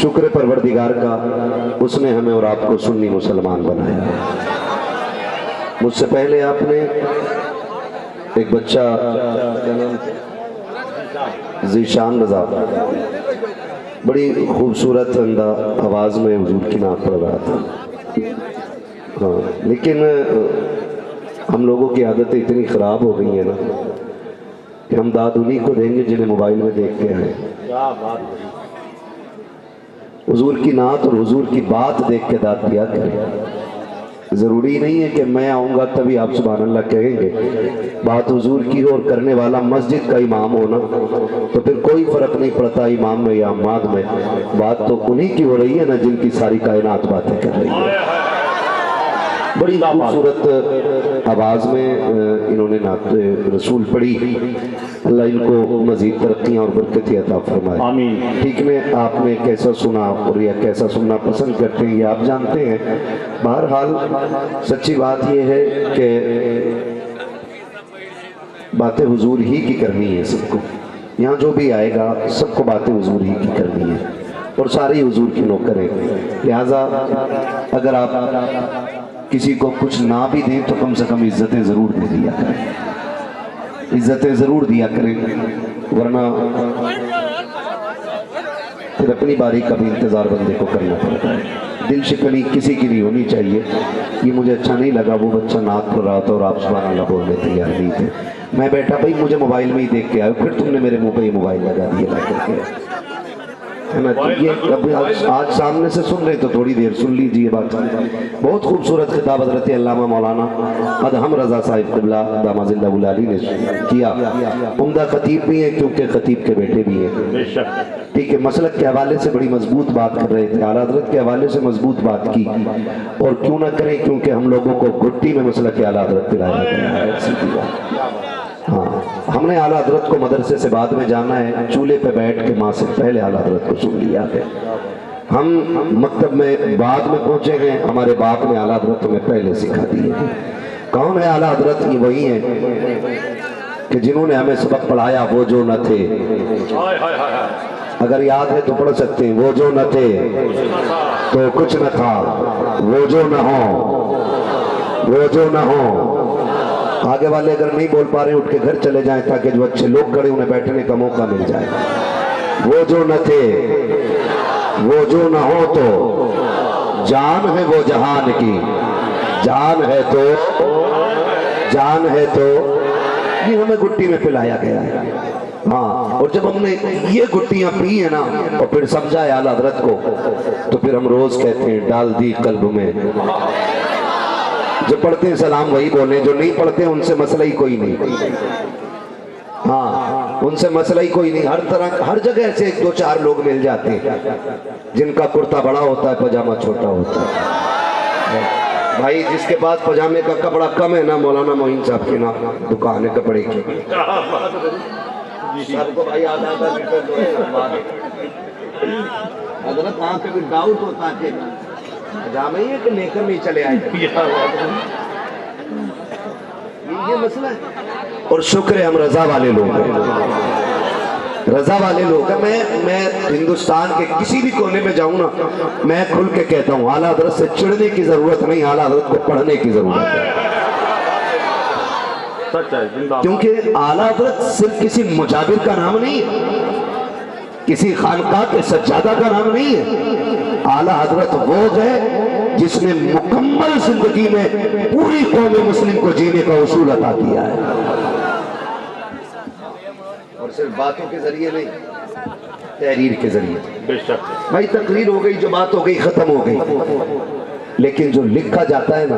شکر پروردگار کا، اس نے ہمیں اور آپ کو سنی مسلمان بنایا۔ مجھ سے پہلے آپ نے ایک بچہ ذیشان رضا بڑی خوبصورت آواز میں حضور کی نعت پڑھ رہا تھا، ہاں، لیکن ہم لوگوں کی عادتیں اتنی خراب ہو گئی ہیں نا کہ ہم داد انہی کو دیں گے جنہیں موبائل میں دیکھ کے آئے۔ حضور کی نعت اور حضور کی بات دیکھ کے داد دیا کریں۔ ضروری نہیں ہے کہ میں آؤں گا تبھی آپ سبحان اللہ کہیں گے، بات حضور کی ہو اور کرنے والا مسجد کا امام ہونا تو پھر کوئی فرق نہیں پڑتا امام میں یا عماد میں، بات تو انہی کی ہو رہی ہے نا جن کی ساری کائنات باتیں کر رہی ہے۔ بڑی خوبصورت آواز میں انہوں نے نعت رسول پڑھی، اللہ ان کو مزید ترقیاں اور برکتیں عطا فرمائے، آمین۔ ٹھیک میں آپ نے کیسا سنا اور یا کیسا سننا پسند کرتے ہیں یہ آپ جانتے ہیں۔ بہرحال سچی بات یہ ہے کہ باتیں حضور ہی کی کرنی ہے سب کو، یہاں جو بھی آئے گا سب کو باتیں حضور ہی کی کرنی ہے اور ساری حضور کی نوکر ہیں، لہٰذا اگر آپ کسی کو کچھ نہ بھی دیں تو کم سے کم عزتیں ضرور دے دیا کریں، عزتیں ضرور دیا کریں، ورنہ پھر اپنی باری کا بھی انتظار بندے کو کرنا پڑتا ہے۔ دل شکنی کسی کی نہیں ہونی چاہیے۔ یہ مجھے اچھا نہیں لگا، وہ بچہ نعت پڑھ رہا تھا اور آپ سبحان اللہ بولنے تیار نہیں تھے، میں بیٹھا بھائی مجھے موبائل میں ہی دیکھ کے آئے، پھر تم نے میرے منہ پہ ہی موبائل لگا دیے لا کر کے، ہے نا؟ یہ آج سامنے سے سن رہے تو تھوڑی دیر سن لیجیے بات۔ بہت خوبصورت خطاب حضرت علامہ مولانا ادہم رضا صاحب قبلہ داماد اللہ العالی نے کیا، عمدہ خطیب بھی ہیں کیونکہ خطیب کے بیٹے بھی ہیں، ٹھیک ہے، مسلک کے حوالے سے بڑی مضبوط بات کر رہے تھے، اعلیٰ حضرت کے حوالے سے مضبوط بات کی، اور کیوں نہ کریں کیونکہ ہم لوگوں کو گھٹی میں مسلک کے اعلیٰ حضرت پلایا گیا ہے، سیدھی بات۔ ہاں، ہم نے اعلیٰ حضرت کو مدرسے سے بعد میں جانا ہے، چولہے پہ بیٹھ کے ماں سے پہلے اعلیٰ حضرت کو سن لیا ہے، ہم مکتب میں بعد میں پہنچے ہیں، ہمارے باپ نے اعلیٰ حضرت میں پہلے سکھا دیے۔ کون ہے اعلیٰ حضرت؟ یہ وہی ہیں کہ جنہوں نے ہمیں سبق پڑھایا، وہ جو نہ تھے، اگر یاد ہے تو پڑھ سکتے ہیں، وہ جو نہ تھے تو کچھ نہ تھا، وہ جو نہ ہو، وہ جو نہ ہو۔ آگے والے اگر نہیں بول پا رہے اٹھ کے گھر چلے جائیں تاکہ جو اچھے لوگ کھڑے انہیں بیٹھنے کا موقع مل جائے۔ وہ جو نہ تھے، وہ جو نہ ہو تو جان ہے وہ جہان کی، جان ہے تو، جان ہے تو، یہ ہمیں گھٹی میں پلایا گیا ہے۔ ہاں، اور جب ہم نے یہ گھٹیاں پی ہیں نا اور پھر سمجھا ہے اعلیٰ حضرت کو تو پھر ہم روز کہتے ہیں ڈال دی قلب میں۔ جو پڑھتے ہیں سلام وہی بولیں، جو نہیں پڑھتے ان سے مسئلہ ہی کوئی نہیں، ہاں ان سے مسئلہ ہی کوئی نہیں۔ ہر طرح ہر جگہ ایسے ایک دو چار لوگ مل جاتے ہیں جن کا کرتا بڑا ہوتا ہے پاجامہ چھوٹا ہوتا ہے۔ بھائی جس کے پاس پاجامے کا کپڑا کم ہے نا، مولانا معین صاحب کی نا دکان ہے کپڑے کی، سب کو بھائی آدھا آدھا لیٹر دو ہے حضرت، وہاں پہ بھی ڈاؤٹ ہوتا ہے پاجامے ہی ہے کہ لے کر نہیں چلے آئے، یہ مسئلہ ہے۔ اور شکر ہے ہم رضا والے لوگ ہیں، رضا والے لوگ ہیں۔ میں ہندوستان کے کسی بھی کونے میں جاؤں نا میں کھل کے کہتا ہوں اعلیٰ حضرت سے چڑھنے کی ضرورت نہیں، اعلیٰ حضرت کو پڑھنے کی ضرورت ہے، کیونکہ اعلیٰ حضرت صرف کسی مجابر کا نام نہیں ہے، کسی خانقاہ کے سجادہ کا نام نہیں ہے، اعلیٰ حضرت وہ ہے جس نے مکمل زندگی میں پوری قوم مسلم کو جینے کا اصول عطا کیا ہے، اور صرف باتوں کے ذریعے نہیں، تحریر کے ذریعے۔ بھائی تقریر ہو گئی، جو بات ہو گئی ختم ہو گئی، لیکن جو لکھا جاتا ہے نا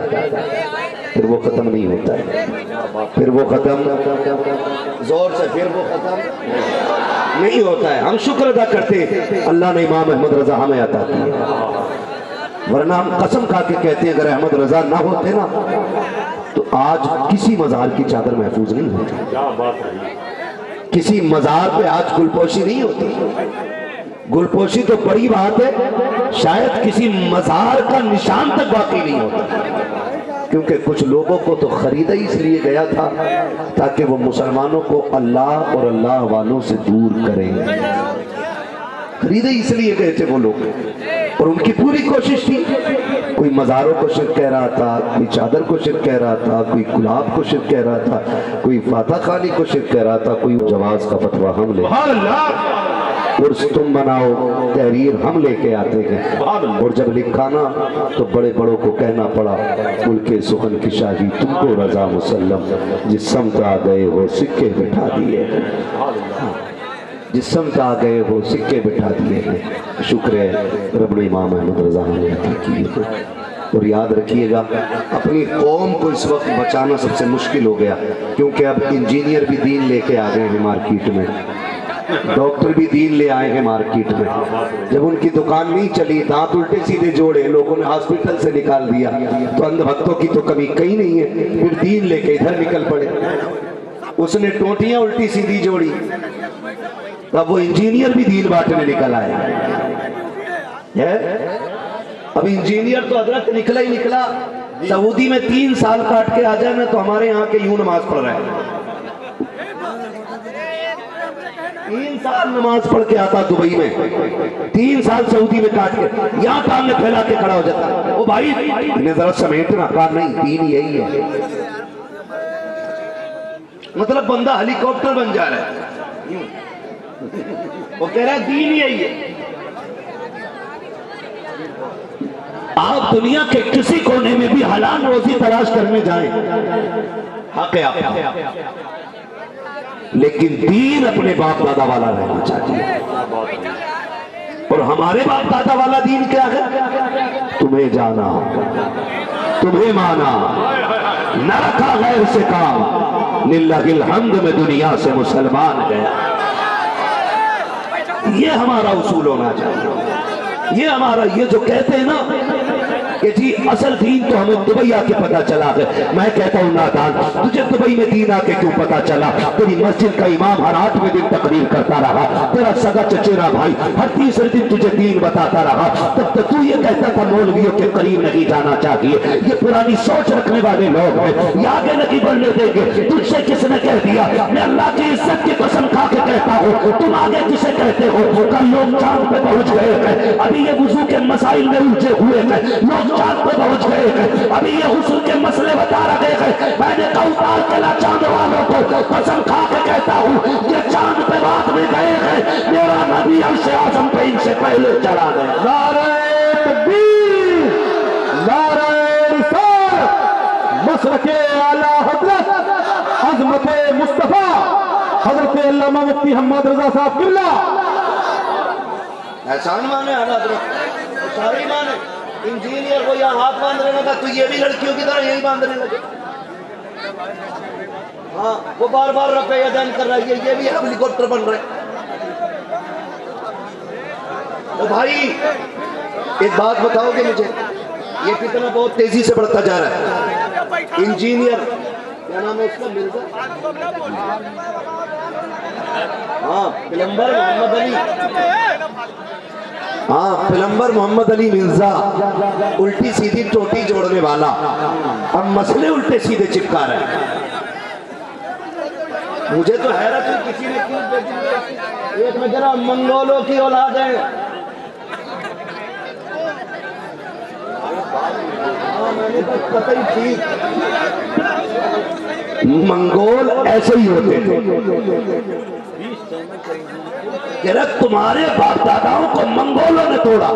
پھر وہ ختم نہیں ہوتا ہے، پھر وہ ختم زور سے پھر وہ ختم نہیں ہوتا ہے۔ ہم شکر ادا کرتے ہیں اللہ نے امام احمد رضا ہمیں عطا کیا، ورنہ ہم قسم کھا کے کہتے ہیں اگر احمد رضا نہ ہوتے نا تو آج کسی مزار کی چادر محفوظ نہیں ہوتی، کسی مزار پہ آج گلپوشی نہیں ہوتی۔ گلپوشی تو بڑی بات ہے، شاید کسی مزار کا نشان تک باقی نہیں ہوتا، کیونکہ کچھ لوگوں کو تو خریدا ہی اس لیے گیا تھا تاکہ وہ مسلمانوں کو اللہ اور اللہ والوں سے دور کریں۔ खरीदे इसलिए गए थे वो लोग, और उनकी पूरी कोशिश थी। कोई मज़ारों को शिर्क कह रहा था, कोई चादर को शिर्क कह रहा था, कोई गुलाब को शिर्क कह रहा था, कोई फाता खानी को शिर्क कह रहा था, कोई जवाज का फतवा हम ले, उर्स तुम बनाओ, तहरीर हम लेके आते हैं। और जब लिखा ना तो बड़े बड़ों को कहना पड़ा, मुल्के सुखन की शाही तुमको रजा मुसल्लम, जिस समत आ गए हो सिक्के बिठा दिए हैं, जिस समत आ गए हो सिक्के बिठा दिए हैं। शुक्र है रब ने इमाम अहमद रजा ने अता किए। और याद रखिएगा, अपनी कौम को इस वक्त बचाना सबसे मुश्किल हो गया, क्योंकि अब इंजीनियर भी दीन लेके आ गए हैं मार्केट में, डॉक्टर भी दीन ले आए हैं मार्केट में। जब उनकी दुकान नहीं चली, दांत उल्टे सीधे जोड़े, लोगों ने हॉस्पिटल से निकाल दिया, तो अंधभक्तों की तो कमी कहीं नहीं है, फिर दीन लेके इधर निकल पड़े। उसने टोटियां उल्टी सीधी जोड़ी, तब वो इंजीनियर भी दीन बांटने निकल आए है। अब इंजीनियर तो हजरत निकला ही निकला, सऊदी में 3 साल काट के आ जाए ना तो हमारे यहाँ के यूं नमाज पढ़ रहे हैं। 3 साल नमाज पढ़ के आता दुबई में, 3 साल सऊदी में काट के यहाँ टांग फैला के खड़ा हो जाता। ओ भाई इन्हें जरा समेटना, कहा नहीं दीन यही है। मतलब बंदा हेलीकॉप्टर बन जा रहा है, वो कह रहा है दीन यही है। आप दुनिया के किसी कोने में भी हलाल रोजी तलाश करने जाएं, हक है आपका, लेकिन दीन अपने बाप दादा वाला रहना चाहिए। और हमारे बाप दादा वाला दीन क्या है? तुम्हें जाना, तुम्हें माना, न रखा गैर से काम, लिल्लाहिल हम्द में दुनिया से मुसलमान गया। ये हमारा उसूल होना चाहिए। ये हमारा, ये जो कहते हैं ना कि जी असल दीन तो हमें दुबई आके पता चला है, मैं कहता हूँ नादान, तुझे दुबई में दीन आके क्यों पता चला? तेरी मस्जिद का इमाम हर 8वें दिन तकरीर करता रहा, तेरा सगा चचेरा भाई हर 3रे दिन तुझे दीन बताता रहा, तब तक तू ये कहता था मौलवियों के करीब नहीं जाना चाहिए। ये पुरानी सोच रखने वाले लोग हैं, ये आगे नहीं बढ़ने देंगे। तुझसे किसने कह दिया? मैं अल्लाह की इज्जत की कसम खा के कहता हूँ, तुम आगे किसे कहते हो? कल लोग चांद पे पहुंच गए हैं, अभी ये वुजू के मसाइल में उलझे हुए हैं, लोग चांद पे पहुंच गए हैं, अभी ये हुस्न के मसले बता रहे हैं। मैंने कौतार केला चांद वालों को कसम खा के कहता हूँ, ये चांद पे बात में गए हैं, मेरा नबी अर्श आज़म पे इनसे पहले चढ़ा गया। नारे तकबीर, नारे रिसालत, मसलके आला हज़रत अज़मते मुस्तफा हज़रत अल्लामा मुफ्ती हम्मद रज़ा साहब किबला। एहसान माने सारी माने। इंजीनियर को यहाँ हाथ बांधने लगा तो ये भी लड़कियों की तरह यही बांधने लगे। हाँ, वो बार बार रफ़े यदैन कर रहा है, ये भी हेलीकॉप्टर बन रहे। तो भाई एक बात बताओगे मुझे, ये कितना बहुत तेजी से बढ़ता जा रहा है। इंजीनियर क्या नाम है उसका? मिर्जा, हाँ प्लम्बर मोहम्मद अली, हाँ प्लम्बर मोहम्मद अली मिर्जा, उल्टी सीधी टोटी जोड़ने वाला, अब मसले उल्टे सीधे चिपका रहे हैं। मुझे तो हैरत है किसी ने क्यों एक में जरा मंगोलों की औलाद है। हाँ मैंने तो पता ही थी, मंगोल ऐसे ही होते थे। कह रहा तुम्हारे बाप दादाओं को मंगोलों ने तोड़ा।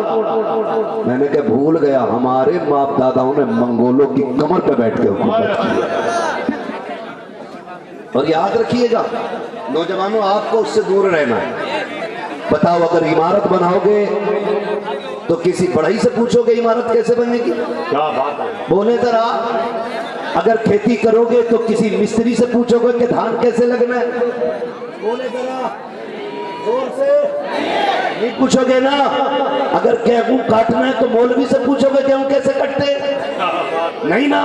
मैंने कहा भूल गया, हमारे बाप दादाओं ने मंगोलों की कमर पे बैठ के हुकूमत की। और याद रखिएगा नौजवानों, आपको उससे दूर रहना है। बताओ अगर इमारत बनाओगे तो किसी बढ़ई से पूछोगे इमारत कैसे बनेगी? क्या बात है, बोले जरा। अगर खेती करोगे तो किसी मिस्त्री से पूछोगे कि धान कैसे लगना है? बोले जरा जोर से, नहीं पूछोगे ना। अगर गेहूं काटना है तो मौलवी से पूछोगे गेहूं कैसे कटते हैं? नहीं ना,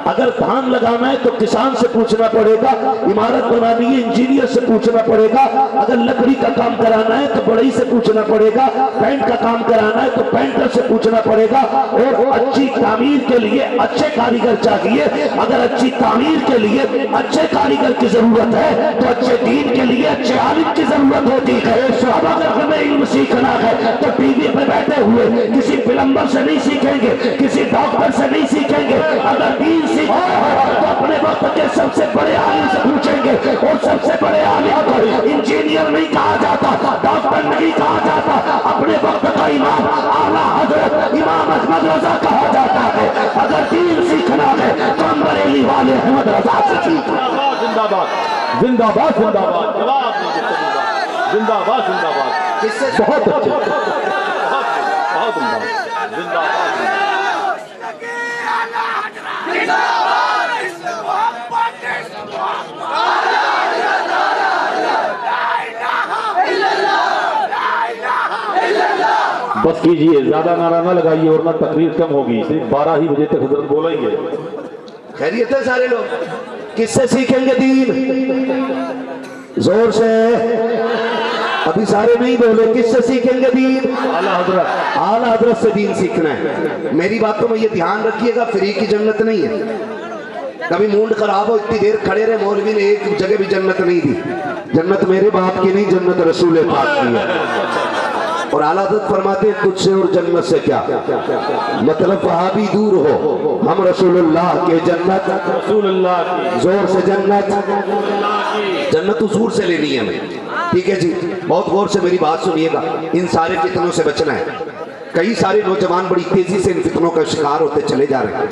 अगर धान लगाना है तो किसान से पूछना पड़ेगा, इमारत बनानी है इंजीनियर से पूछना पड़ेगा, अगर लकड़ी का काम कराना है तो बढ़ई से पूछना पड़ेगा, पेंट का काम कराना है तो पेंटर से पूछना पड़ेगा। और अच्छी तामीर के लिए अच्छे कारीगर चाहिए, अगर अच्छी तामीर के लिए अच्छे कारीगर की जरूरत है तो अच्छे दीन के लिए अच्छे आलिम की जरूरत होती है। अब अगर हमें इल्म सीखना है तो टीवी पे बैठे हुए किसी प्लम्बर से नहीं सीखेंगे, किसी डॉक्टर से नहीं सीखेंगे, अगर दीन सीखना है तो अपने वक्त के सबसे बड़े आलिम से पूछेंगे। और सबसे बड़े आलिम को इंजीनियर नहीं कहा जाता, डॉक्टर नहीं कहा जाता, अपने वक्त का इमाम आला हजरत इमाम अहमद रजा कहा जाता है। अगर दीन सीखना है तो हम बरेली वाले अहमद रजा से सीखना। जिंदाबाद जिंदाबाद जिंदाबाद, जवाब जिंदाबाद जिंदाबाद, किससे बहुत अच्छे, बहुत जिंदाबाद जिंदाबाद। बस कीजिए, ज्यादा नारा ना लगाइए और ना तकरीर कम होगी, सिर्फ 12 ही बजे तक हजरत बोलेंगे। खैरियत है सारे लोग? किससे सीखेंगे दीन? जोर से, अभी सारे नहीं बोले, किससे सीखेंगे दीन? आला हजरत, आला हजरत से दीन सीखना है। मेरी बातों में ये ध्यान रखिएगा, फ्री की जन्नत नहीं है। कभी मूड खराब हो, इतनी देर खड़े रहे, मौलवी ने एक जगह भी जन्नत नहीं दी। जन्नत मेरे बाप की नहीं, जन्नत रसूल पाक की है। और आला हज़रत फरमाते हैं तुझसे और जन्नत से क्या मतलब, वहाबी दूर हो, हम रसूलुल्लाह के जन्नत, रसूलुल्लाह की, जोर से जन्नत, जन्नत हुजूर से लेनी है हमें। ठीक है जी, बहुत गौर से मेरी बात सुनिएगा। इन सारे फितनों से बचना है। कई सारे नौजवान बड़ी तेजी से इन फितनों का शिकार होते चले जा रहे हैं,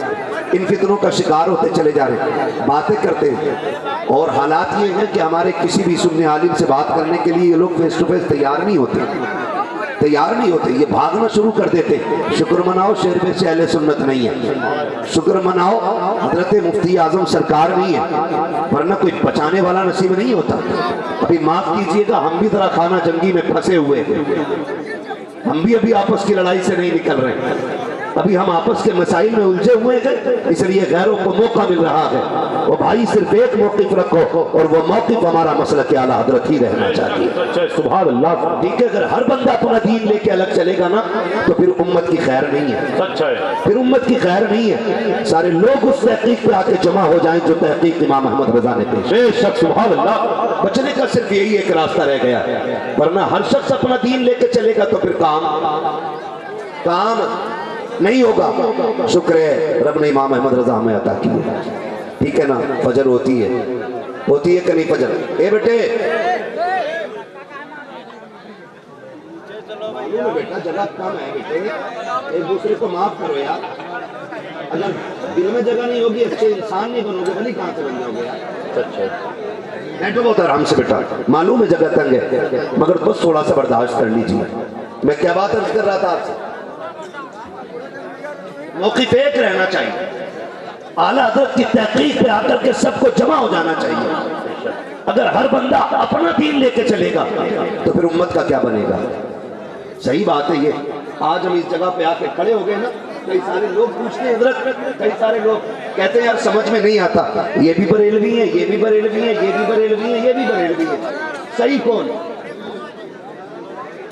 इन फितनों का शिकार होते चले जा रहे हैं, बातें करते हैं। और हालात ये हैं कि हमारे किसी भी सुन्नी आलिम से बात करने के लिए ये लोग फेस टू फेस तैयार नहीं होते, ये भागना शुरू कर देते। शुक्र मनाओ शेर में से अहले सुन्नत नहीं है, शुक्र मनाओ हजरत मुफ्ती आजम सरकार नहीं है, वरना कोई बचाने वाला नसीब नहीं होता। अभी माफ कीजिएगा, हम भी जरा खाना जंगी में फंसे हुए हैं, हम भी अभी आपस की लड़ाई से नहीं निकल रहे हैं, अभी हम आपस के मसाइल में उलझे हुए हैं, इसलिए गैरों को मौका मिल रहा है। वो भाई सिर्फ एक मौक़िफ़ रखो और वो मौक़िफ़ हमारा मसला के आला हज़रत ही रहना चाहिए। सुभान अल्लाह। ठीक है, अगर हर बंदा अपना दीन लेके अलग चलेगा ना तो फिर उम्मत की खैर नहीं है, सच है, फिर उम्मत की खैर नहीं है। सारे लोग उस तहकीक पे आके जमा हो जाएं जो तहकीक इमाम अहमद रजा ने पेश। बेशक, सुभान अल्लाह। बचने का सिर्फ यही एक रास्ता रह गया, वरना हर शख्स अपना दीन लेके चलेगा तो फिर काम नहीं होगा। शुक्र है रब ने इमाम अहमद रजा हमें अता की है। ठीक है ना, फजर होती है कि नहीं फजर? ए बेटे बेटा जगह कम है बेटे, एक दूसरे को माफ करो यार। अगर दिल में जगह नहीं होगी अच्छे इंसान नहीं बनोगे, भली कहाँ से बन जाओगे यार? सच है, बैठो बहुत आराम से बेटा, मालूम है जगह तंग है, मगर बस थोड़ा सा बर्दाश्त कर लीजिए। मैं क्या बात अर्ज कर रहा था आपसे, मौक़िफ़ एक रहना चाहिए, आला हज़रत की तहक़ीक़ पे आकर के सबको जमा हो जाना चाहिए। अगर हर बंदा अपना दीन लेके चलेगा तो फिर उम्मत का क्या बनेगा? सही बात है ये। आज हम इस जगह पे आके खड़े हो गए ना, कई सारे लोग पूछते हैं हज़रत, कई सारे लोग कहते हैं यार समझ में नहीं आता, ये भी बरेलवी है, ये भी बरेलवी है, ये भी बरेलवी है, ये भी बरेलवी है, सही कौन?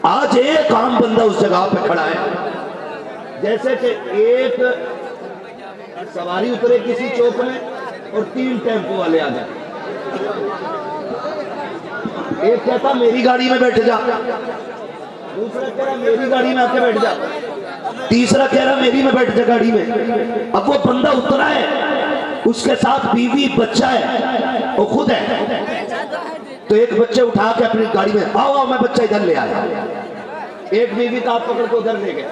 आज एक आम बंदा उस जगह पे खड़ा है, जैसे कि एक सवारी उतरे किसी चौक में और 3 टेम्पो वाले आ गए। एक कहता मेरी गाड़ी में बैठ जा, दूसरा कह रहा मेरी गाड़ी में आके बैठ जा, तीसरा कह रहा मेरी में बैठ जा गाड़ी में। अब वो बंदा उतरा है, उसके साथ बीवी बच्चा है, वो खुद है, तो एक बच्चे उठा के अपनी गाड़ी में, आओ मैं बच्चा इधर ले आया, एक बीवी का आप पकड़ के उधर ले गया,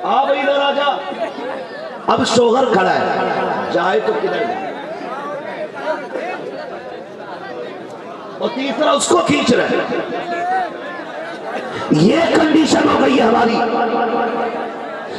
आ भाई इधर आ जा। अब शोहर खड़ा है, जाए तो किधर जाए, और तीसरा उसको खींच रहा है। ये कंडीशन हो गई है हमारी।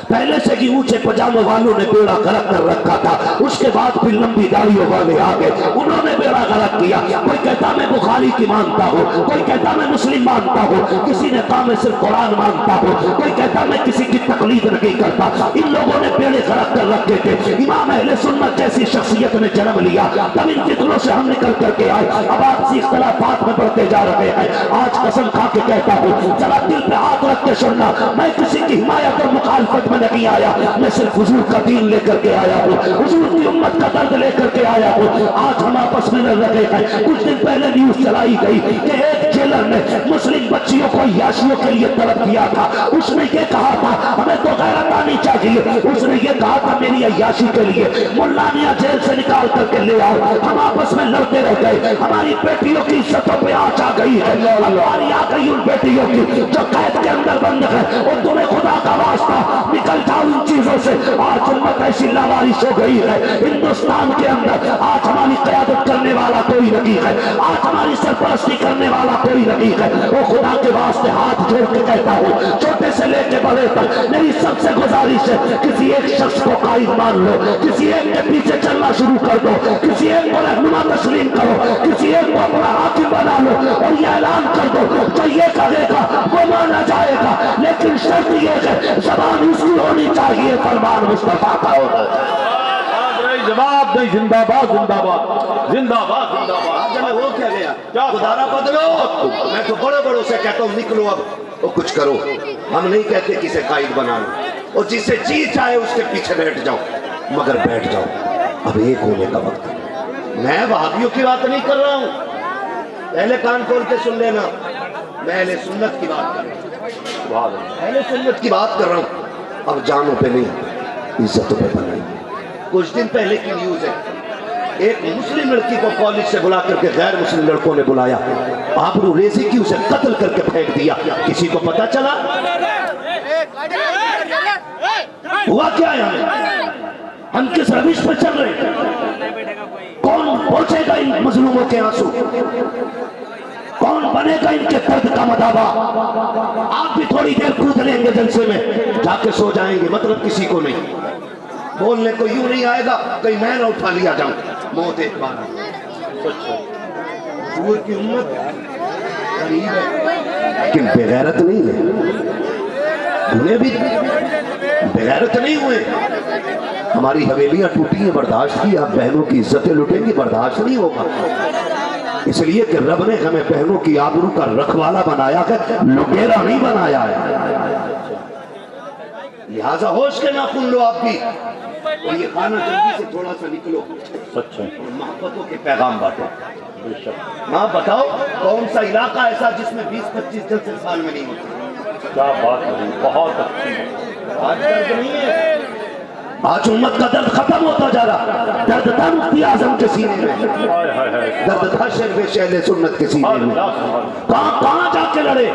पहले से ही ऊंचे पजामे वालों ने बेड़ा गर्क कर रखा था, उसके बाद फिर लंबी दाढ़ियों वाले आ गए, उन्होंने बेड़ा गर्क किया। कोई कहता मैं बुखारी की मानता हूँ, कोई कहता मैं मुस्लिम मानता हूँ, किसी ने कहा मैं सिर्फ कुरान मानता हूँ, कोई कहता मैं किसी की तकलीद नहीं करता। इन लोगों ने बेड़े गर्क कर रखे थे। इमाम अहले सुन्नत जैसी शख्सियत ने जन्म लिया, तब इन फितनों से हम निकल करके आए। अब आपसी इख्तिलाफात में बढ़ते जा रहे हैं। आज कसम खा के कहता हूँ, जरा दिल पे हाथ रख के सुनना, मैं किसी की हिमायत और मुखालफत में नहीं आया, मैं सिर्फ हुजूर का दीन लेकर के आया हूँ, हुजूर की उम्मत का दर्द लेकर के आया हूँ। आज हम आपस में लड़ रहे हैं। कुछ दिन पहले न्यूज चलाई गई कि एक जेलर ने मुस्लिम बच्चियों को याशियों के लिए तलब किया था। उसने ये कहा था हमें तो गैरत आनी चाहिए, उसने ये कहा था मेरी अय्याशी के लिए मुल्ला मियां जेल से निकाल करके ले आओ। हम आपस में लड़ते रह गए, हमारी बेटियों की इज्जतों पे आंच आ गई है, हमारी आ गई उन बेटियों की जो कैद के अंदर बंद है। और तुम्हें खुदा का वास्ता निकल जाओ इन चीजों से। आज उम्मत ऐसी लावारिश हो गई है हिंदुस्तान के अंदर, आज हमारी क़यादत करने वाला कोई नहीं है, आज हमारी सरपरस्ती करने वाला कोई नहीं है। वो खुदा के वास्ते हाथ जोड़ के कहता हूँ, छोटे से लेके बड़े तक मेरी सबसे गुजारिश है, किसी एक शख्स को कायद मान लो, किसी एक के पीछे चलना शुरू कर दो, किसी एक को रहनुमा तस्लीम करो, किसी एक को अपना हाकिम बना लो और ये ऐलान कर दो जो ये कहेगा वो माना जाएगा, लेकिन शर्त ये है ज़बान उसकी होनी चाहिए, फरमान मुस्तफा का होना चाहिए। जवाब नहीं, जिंदाबाद जिंदाबाद जिंदाबाद जिंदाबाद। हो क्या गया, क्या खुदारा बदलो। मैं तो बड़े बड़ों से कहता हूँ निकलो अब वो कुछ करो। हम नहीं कहते किसे कायद बना लो, और जिसे जी चाहे उसके पीछे बैठ जाओ, मगर बैठ जाओ, अब एक होने का वक्त है। मैं वहाबियों की बात नहीं कर रहा हूँ, पहले कान खोल के सुन लेना, मैं अहले सुन्नत की बात कर रहा हूँ, अहले सुन्नत की बात कर रहा हूँ। अब जानों पे नहीं, इज्जतों पे बनाइए। कुछ दिन पहले की न्यूज है, एक मुस्लिम लड़की को कॉलेज से बुला करके गैर मुस्लिम लड़कों ने बुलाया, आबरू रेजी की उसे कत्ल करके फेंक दिया। किसी को पता चला हुआ क्या है? हम किस रविश पर चल रहे हैं? कौन पहुंचेगा इन मजलूमों के आंसू? कौन बनेगा इनके दर्द का मदावा? आप भी थोड़ी देर कूद लेंगे जलसे में, जाके सो जाएंगे, मतलब किसी को नहीं। बोलने को यूं नहीं आएगा कहीं मैं ना उठा लिया जाऊं, मौत एक बार। हुजूर की उम्मत गरीब है लेकिन बेगैरत नहीं है, उन्हें भी बेगैरत नहीं हुए। हमारी हवेलियां टूटी हैं, बर्दाश्त की। आप बहनों की इज्जतें लुटेंगी, बर्दाश्त नहीं होगा। इसलिए कि रब ने हमें बहनों की आबरू का रखवाला बनाया है, लुटेरा नहीं बनाया है। लिहाजा होश के नाखून लो आप भी, और ये खाना जल्दी से थोड़ा सा निकलो, सच है, मोहब्बतों के पैगाम बांटो। हाँ बताओ, कौन सा इलाका ऐसा जिसमें 20-25 जलसे साल में नहीं होते? क्या बात है, बहुत अच्छी। आज दर्द नहीं है, आज उम्मत का दर्द खत्म होता जा रहा। दर्द था मुफ्ती आजम के सीने में, दर्द था शेर अहले सुन्नत के सीने में। कहाँ जाके लड़े?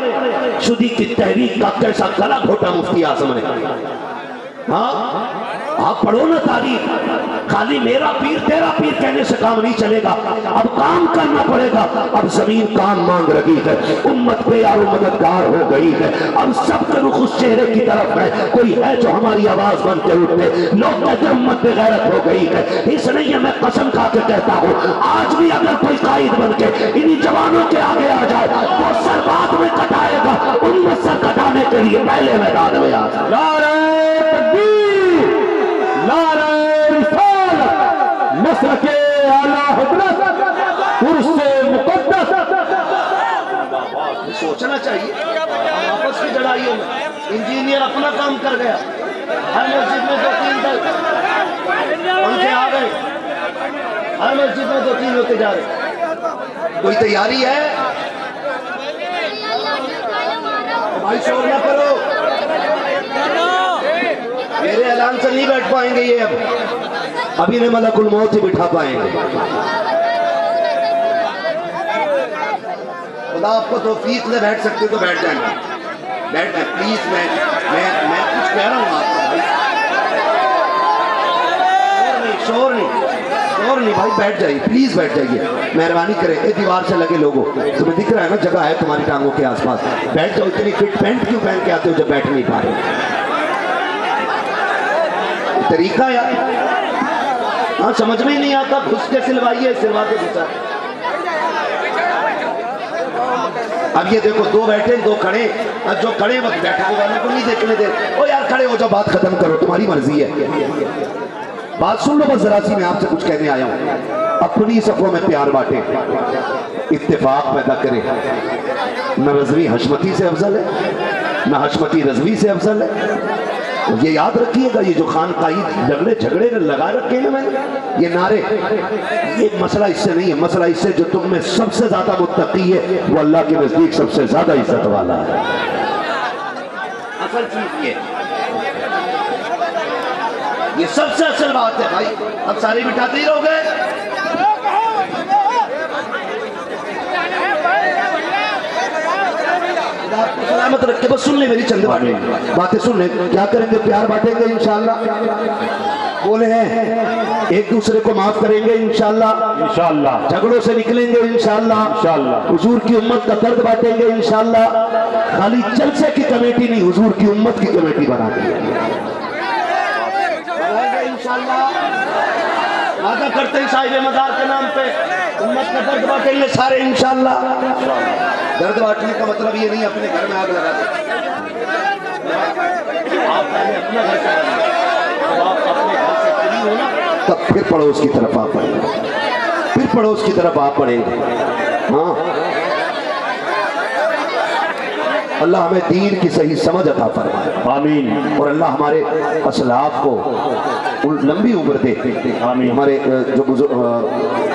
शुदी की तहरीक का कैसा गला घोटा मुफ्ती आजम ने। हाँ आप पढ़ो ना तारीख, खाली मेरा पीर तेरा पीर कहने से काम नहीं चलेगा, अब काम करना पड़ेगा। अब जमीन काम मांग रही है, उम्मत पे यार मददगार हो गई है, अब सबके रुख उस चेहरे की तरफ है। कोई है जो हमारी आवाज बन के उठे? लोग कहते उम्मत पे गैरत हो गई है, इसलिए मैं कसम खा के कहता हूँ, आज भी अगर कोई कायद बन के इन्हीं जवानों के आगे आ जाए तो सर बाद में कटाएगा, उम्मत सर कटाने के लिए पहले मैदान में आ जाए। नस्ल के आला हजरत कुर्से मुकद्दस। सोचना चाहिए आपस की लड़ाइयों में। इंजीनियर अपना काम कर गया, हर मस्जिद में 2-3 दल पंखे आ गए, हर मस्जिद में 2-3 होते जा रहे। कोई तैयारी है? भाई शोर ना करो, मेरे ऐलान से नहीं बैठ पाएंगे ये। अब अभी ने मलकुल मौत ही बिठा पाएंगे। खुदा आपको तौफीक दे, बैठ सकते तो बैठ जाएंगे, बैठ जाए प्लीज। मैं कुछ कह रहा हूँ आपको भाई, शोर नहीं भाई, बैठ जाइए प्लीज, बैठ जाइए, मेहरबानी करें। ये दीवार से लगे लोगों, तुम्हें दिख रहा है ना जगह है तुम्हारी टांगों के आसपास, बैठ जाओ। इतनी फिट पैंट क्यों पहन के आते हो जब बैठ नहीं पा रहे? तरीका यार, हाँ समझ में ही नहीं आता, घुस के सिलवाइए, सिलवा के घुसा। अब ये देखो, 2 बैठे 2 खड़े, और जो खड़े वक्त बैठे वाले को नहीं देखने दे। ओ यार खड़े हो जाओ, बात खत्म करो, तुम्हारी मर्जी है। बात सुन लो बस जरा सी, मैं आपसे कुछ कहने आया हूं। अपनी सफों में प्यार बांटे, इत्तेफाक पैदा करे। न रजवी हशमती से अफजल है, न हशमती रजवी से अफजल है। ये याद रखिएगा, ये जो खानकाही झगड़े लगा रखे हैं ना मैंने, ये नारे, ये मसला इससे नहीं है। मसला इससे जो तुम में सबसे ज्यादा मुत्तकी है वो अल्लाह के नजदीक सबसे ज्यादा इज्जत वाला है। असल चीज ये सबसे असल बात है भाई। अब सारे बिठाते ही रहोगे। आपको सलामत रखे, बस सुन ले मेरी चंद बातें सुन ले। क्या करेंगे? प्यार बांटेंगे इंशाअल्लाह, बोले हैं एक दूसरे को माफ करेंगे इंशाअल्लाह, इंशाअल्लाह झगड़ों से निकलेंगे इंशाअल्लाह, इंशाअल्लाह हुजूर की उम्मत का दर्द बांटेंगे इंशाअल्लाह। खाली जलसे की कमेटी नहीं, हुजूर की उम्मत की कमेटी बना दी इंशाअल्लाह। वादा करते हैं साहिब मज़ार के नाम पे उम्मत का दर्द बांटेंगे सारे इंशाअल्लाह। दर्द बांटने का मतलब ये नहीं अपने घर में आग लगा दे। आप पहले अपना घर से, आप अपने घर से फ्री हो ना, तब फिर पड़ोस की तरफ आप पढ़ेंगे, फिर पड़ोस की तरफ आप पढ़ेंगे। हाँ, अल्लाह हमें दीन की सही समझ अता फरमाए, आमीन। और अल्लाह हमारे असलाफ को लंबी उम्र दे, आमीन।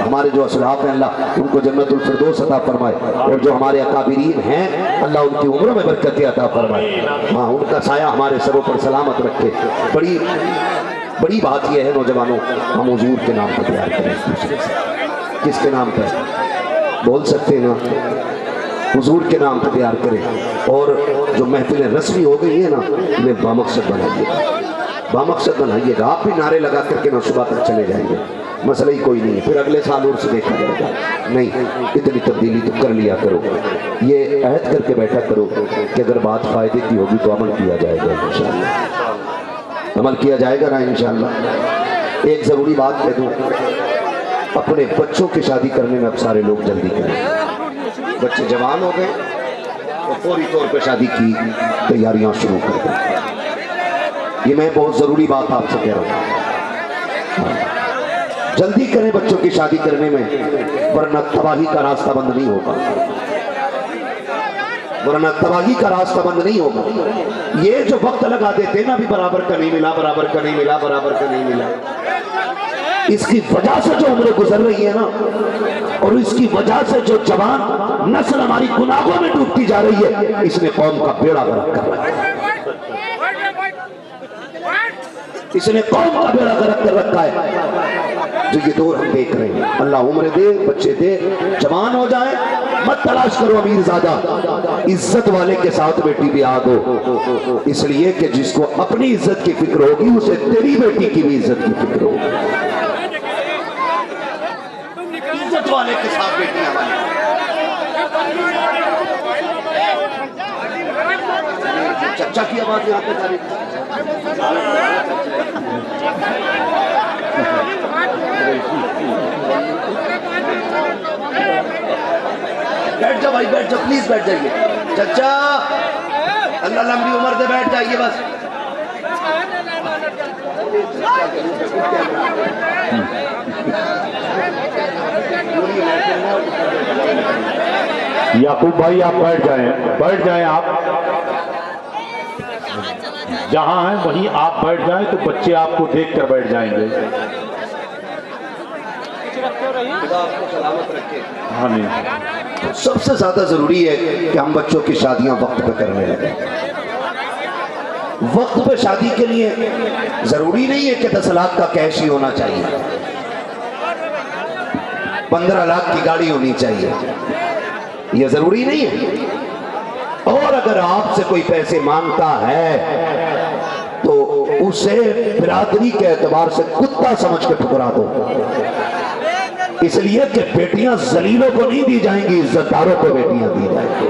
हमारे जो असलाफ हैं अल्लाह उनको जन्नतुल फिरदौस अता फरमाए, और जो हमारे अकाबिरीन हैं अल्लाह उनकी उम्र में बरकतें अता फरमाए। हाँ, उनका साया हमारे सरों पर सलामत रखे। बड़ी बात यह है नौजवानों, हम हुजूर के नाम पर प्यार करें एक दूसरे से। किसके नाम पर बोल सकते हैं ना? हुजूर के नाम पर प्यार करें। और जो महफिलें रस्मी हो गई है ना, इन्हें बामकसद बनाइए, बामकसद बनाइएगा। आप भी नारे लगा करके ना सुबह तक चले जाएंगे, मसला ही कोई नहीं है। फिर अगले साल और से देखा जाएगा। नहीं, इतनी तब्दीली तो कर लिया करो। ये अहद करके बैठा करो कि अगर बात फायदे की होगी तो अमल किया जाएगा इंशाअल्लाह, अमल किया जाएगा ना इंशाअल्लाह। एक ज़रूरी बात कह दूँ, अपने बच्चों की शादी करने में अब सारे लोग जल्दी करें। बच्चे जवान हो गए तो फौरी तौर पर शादी की तैयारियां शुरू कर दें। ये मैं बहुत ज़रूरी बात आपसे कह रहा हूँ, जल्दी करें बच्चों की शादी करने में, वरना तबाही का रास्ता बंद नहीं होगा, वरना तबाही का रास्ता बंद नहीं होगा। ये जो वक्त लगा देते ना, भी बराबर का नहीं मिला, बराबर का नहीं मिला, बराबर का नहीं मिला, इसकी वजह से जो उम्र गुजर रही है ना, और इसकी वजह से जो जवान नस्ल हमारी गुनाहों में डूबती जा रही है, इसने कौम का बेड़ा गर्क कर रखा है, इसने कौम का बेड़ा गर्क कर रखा है। जो ये दौर हम देख रहे हैं, अल्लाह उम्र दे, बच्चे दे, जवान हो जाए। मत तलाश करो अमीर ज़ादा, इज्जत वाले के साथ बेटी ब्याह दो, इसलिए कि जिसको अपनी इज्जत की फिक्र होगी उसे तेरी बेटी की भी इज्जत की फिक्र होगी। इज्जत वाले के साथ बेटियां वाली, चचा की आवाज यहाँ पे जारी। बैठ जाओ भाई, बैठ जाओ, प्लीज बैठ जाइए। चचा, अल्लाह लंबी उम्र दे, बैठ जाइए बस। याकूब भाई आप बैठ जाएं आप जहां हैं वहीं आप बैठ जाएं, तो बच्चे आपको देखकर बैठ जाएंगे। हाँ, सबसे ज्यादा जरूरी है कि हम बच्चों की शादियां वक्त पे करने लगे। वक्त पे शादी के लिए जरूरी नहीं है कि 10 लाख का कैश ही होना चाहिए, 15 लाख की गाड़ी होनी चाहिए, यह जरूरी नहीं है। और अगर आपसे कोई पैसे मांगता है तो उसे बिरादरी के एतबार से कुत्ता समझ के ठुकरा दो, इसलिए कि बेटियां जलीलों को नहीं दी जाएंगी, इज्जतदारों को बेटियां दी जाएंगी।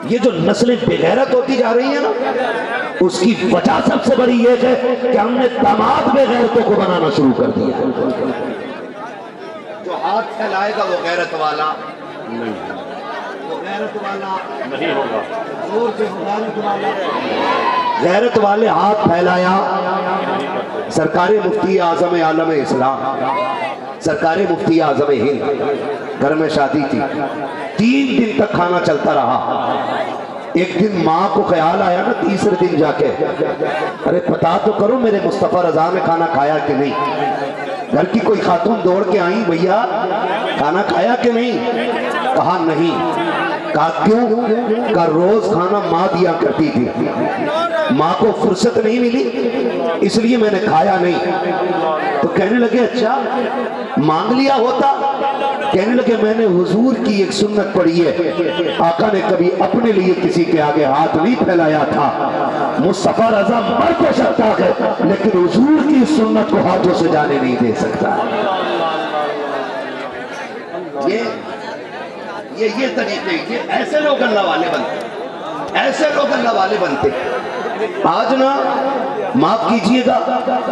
ये जो नस्लें बेगैरत होती जा रही है ना, उसकी वजह सबसे बड़ी ये है कि हमने दामाद बेगैरतों को बनाना शुरू कर दिया। जो हाथ फैलाएगा वो गैरत वाला नहीं, वो गैरत वाला नहीं होगा, जोर से गैरत वाला غیرت والے ہاتھ پھیلایا سرکار مفتی اعظم عالم اسلام، سرکار مفتی اعظم ہند، گھر میں شادی تھی، 3 دن تک کھانا چلتا رہا۔ ایک دن ماں کو خیال آیا نا تیسرے دن جا کے، ارے پتا تو کرو میرے مصطفیٰ رضا نے کھانا کھایا کہ نہیں۔ گھر کی کوئی خاتون دوڑ کے آئی، بھیا کھانا کھایا کہ نہیں؟ کہا نہیں۔ کہا کیوں؟ کہا روز کھانا ماں دیا کرتی تھی، ماں کو فرصت نہیں ملی اس لیے میں نے کھایا نہیں۔ تو کہنے لگے اچھا مانگ لیا ہوتا؟ کہنے لگے میں نے حضور کی ایک سنت پڑھی ہے، آقا نے کبھی اپنے لیے کسی کے آگے ہاتھ نہیں پھیلایا تھا۔ مصطفیٰ رضا مر تو سکتا ہے لیکن حضور کی سنت کو ہاتھوں سے جانے نہیں دے سکتا۔ یہ طریقے، یہ ایسے لوگ اللہ والے بنتے، ایسے لوگ اللہ والے بنتے۔ آج نا معاف کیجئے گا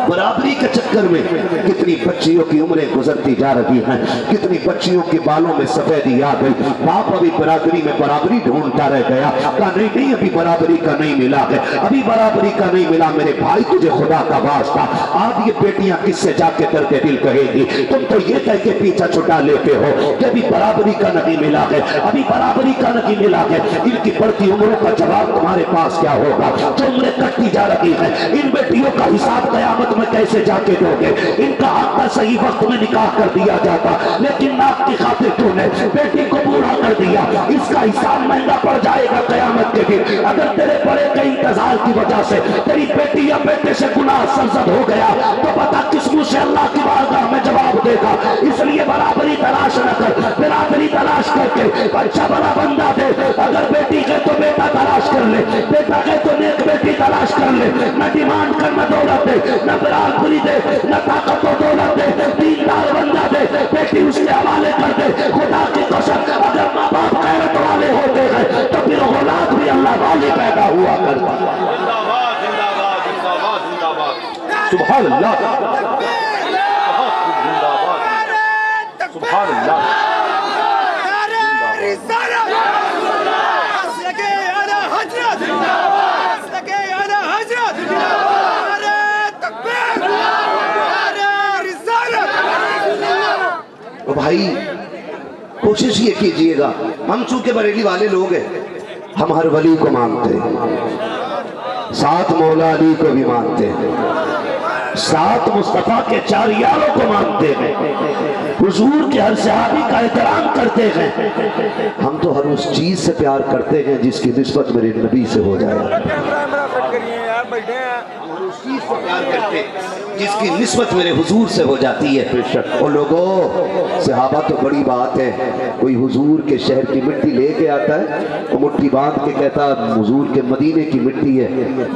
برابری کے چکر میں کتنی بچیوں کی عمریں گزرتی جا رہی ہیں، کتنی بچیوں کے بالوں میں سفیدی آ گئی۔ باپ ابھی برادری میں برابری ڈھونڈتا رہ گیا، کہا نہیں ابھی برابری کا نہیں ملا ہے، ابھی برابری کا نہیں ملا۔ میرے بھائی تجھے خدا کا واسطہ، آج یہ بیٹیاں کس سے جا کے درد دل کہیں گی؟ تم تو یہ کہہ کے پیچھا چھٹا لیتے ہو کہ ابھی برابری کا نہیں ملا ہے، ابھی برابری کا نہیں ملا ہے۔ ان کی بڑھتی عمروں کا جواب تمہارے پاس کیا ہوگا؟ جو عمریں کٹتی جا رہی ہیں، ان بیٹیوں کا حساب قیامت میں کیسے جا کے دو گے؟ ان کا حق کا صحیح وقت میں نکاح کر دیا جاتا، لیکن ناک کی خاطر تو نے بیٹی کو بوڑھا کر دیا۔ اس کا حساب مہنگا پڑ جائے گا قیامت کے دن۔ اگر تیرے بڑے کے انتظار کی وجہ سے تیری بیٹی یا بیٹے سے گناہ سرزد ہو گیا تو پتہ کس منہ سے اللہ کی بارگاہ میں جواب دے گا۔ اس لیے برابری تلاش نہ کر، برابری تلاش کر کے اچھا بڑا بندہ دے۔ اگر بیٹی ہے تو بیٹا تلاش کر لے، بیٹا ہے تو نیک بیٹی تلاش کر لے۔ نہ ڈیمانڈ کر، نہ دولت دے، نہ برابری دے، نہ طاقت و دولت دے، دیندار بندہ دے، بیٹی اس کے حوالے کر دے۔ خدا کی قسم اگر ماں باپ غیرت والے ہوتے ہیں تو پھر اولاد بھی اللہ والے پیدا ہوا کرتی۔ سبحان اللہ، سبحان اللہ۔ بھائی کوشش یہ کیجئے گا، ہم چونکہ بریلی والے لوگ ہیں، ہم ہر ولی کو مانتے ہیں، ساتھ مولا علی کو بھی مانتے ہیں، ساتھ مصطفیٰ کے 4 یاروں کو مانتے ہیں، حضور کے ہر صحابی کا احترام کرتے ہیں۔ ہم تو ہر اس چیز سے پیار کرتے ہیں جس کی نسبت میرے نبی سے ہو جائے، ہم اس چیز سے پیار کرتے ہیں جس کی نسبت میرے حضور سے ہو جاتی ہے۔ اور لوگوں صحابہ تو بڑی بات ہے، کوئی حضور کے شہر کی مٹی لے کے آتا ہے وہ مٹھی باندھ کے کہتا حضور کے مدینے کی مٹی ہے،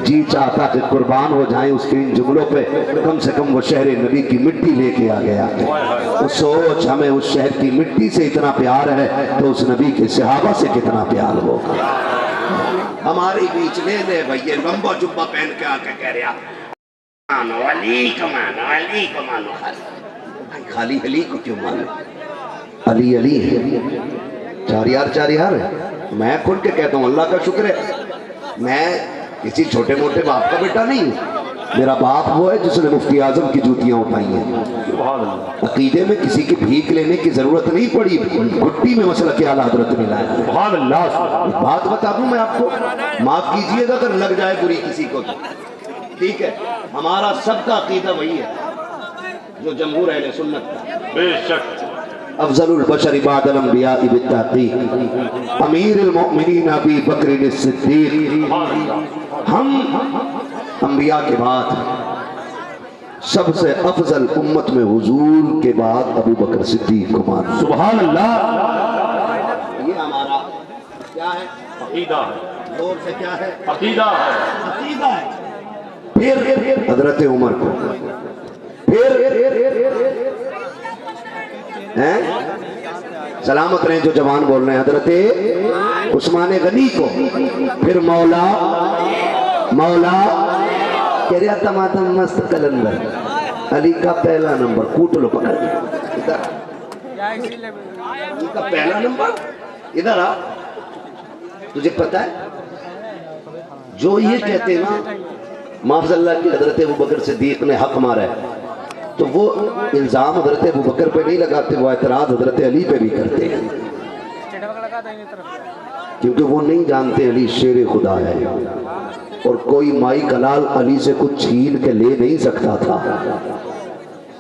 جی چاہتا کہ قربان ہو جائیں اس کے ان جملوں پہ، کم سے کم وہ شہر نبی کی مٹی لے کے آ گیا۔ وہ سوچ ہمیں اس شہر کی مٹی سے اتنا پیار ہے تو اس نبی کے صحابہ سے کتنا پیار ہوگا۔ ہماری بیچ میں لے بھئی لمبا جبہ پہن کے آ کے کہہ رہا مانو علی کو مانو، علی کو مانو۔ خالی علی کو کیوں مانو؟ علی علی ہے، 4 یار ہے۔ میں کھل کے کہتا ہوں اللہ کا شکر ہے میں کسی چھوٹے موٹے باپ کا بیٹا نہیں ہوں، میرا باپ وہ ہے جس نے مفتی اعظم کی جوتیاں اٹھائی ہیں۔ عقیدے میں کسی کی بھیک لینے کی ضرورت نہیں پڑی، گھٹی میں مسئلہ کے اعلیٰ حضرت ملا ہے۔ سبحان اللہ۔ بات بتا دوں میں آپ کو، معاف کیجئے گا اگر لگ جائے بری کسی کو تو ٹھیک ہے، ہمارا سب کا عقیدہ وہی ہے جو جمہور اہل سنت کا۔ بے شک افضل البشر بعد الانبیاء بالتحقیق امیر المؤمنین ابی بکر الصدیق، ہم انبیاء کے بعد سب سے افضل امت میں حضور کے بعد ابو بکر صدیق کو مانتے۔ سبحان اللہ۔ یہ ہمارا کیا ہے؟ عقیدہ ہے، دور سے کیا ہے؟ عقیدہ ہے۔ عقیدہ ہے۔ پھر حضرت عمر کو، پھر سلامت رہیں جو جوان بول رہے ہیں، حضرت عثمان غنی کو، پھر مولا کہہ رہا تماتم مست کلندر، علی کا پہلا نمبر، کوٹ لو پکڑ علی کا پہلا نمبر ادھر آ، تجھے پتا ہے جو یہ کہتے نا معاذ اللہ کہ حضرت ابوبکر صدیق نے حق مارا ہے، تو وہ الزام حضرت ابوبکر پہ نہیں لگاتے، وہ اعتراض حضرت علی پہ بھی کرتے ہیں، کیونکہ وہ نہیں جانتے علی شیر خدا ہے، اور کوئی مائی کلال علی سے کچھ چھین کے لے نہیں سکتا تھا،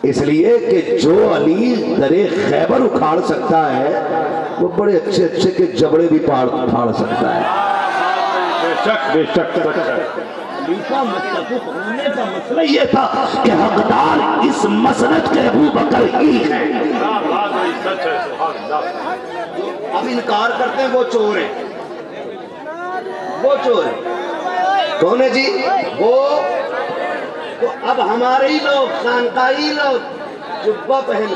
اس لیے کہ جو علی درے خیبر اکھاڑ سکتا ہے وہ بڑے اچھے اچھے کے جبڑے بھی پھاڑ سکتا ہے۔ بے شک خلیفہ متفق ہونے کا مسئلہ یہ تھا کہ حقدار اس مسند کے ابوبکر ہی ہیں، اب انکار کرتے ہیں وہ چور ہیں، وہ چور ہیں، کون ہے جی؟ وہ تو اب ہمارے ہی لوگ خانقاہی لوگ جبہ پہن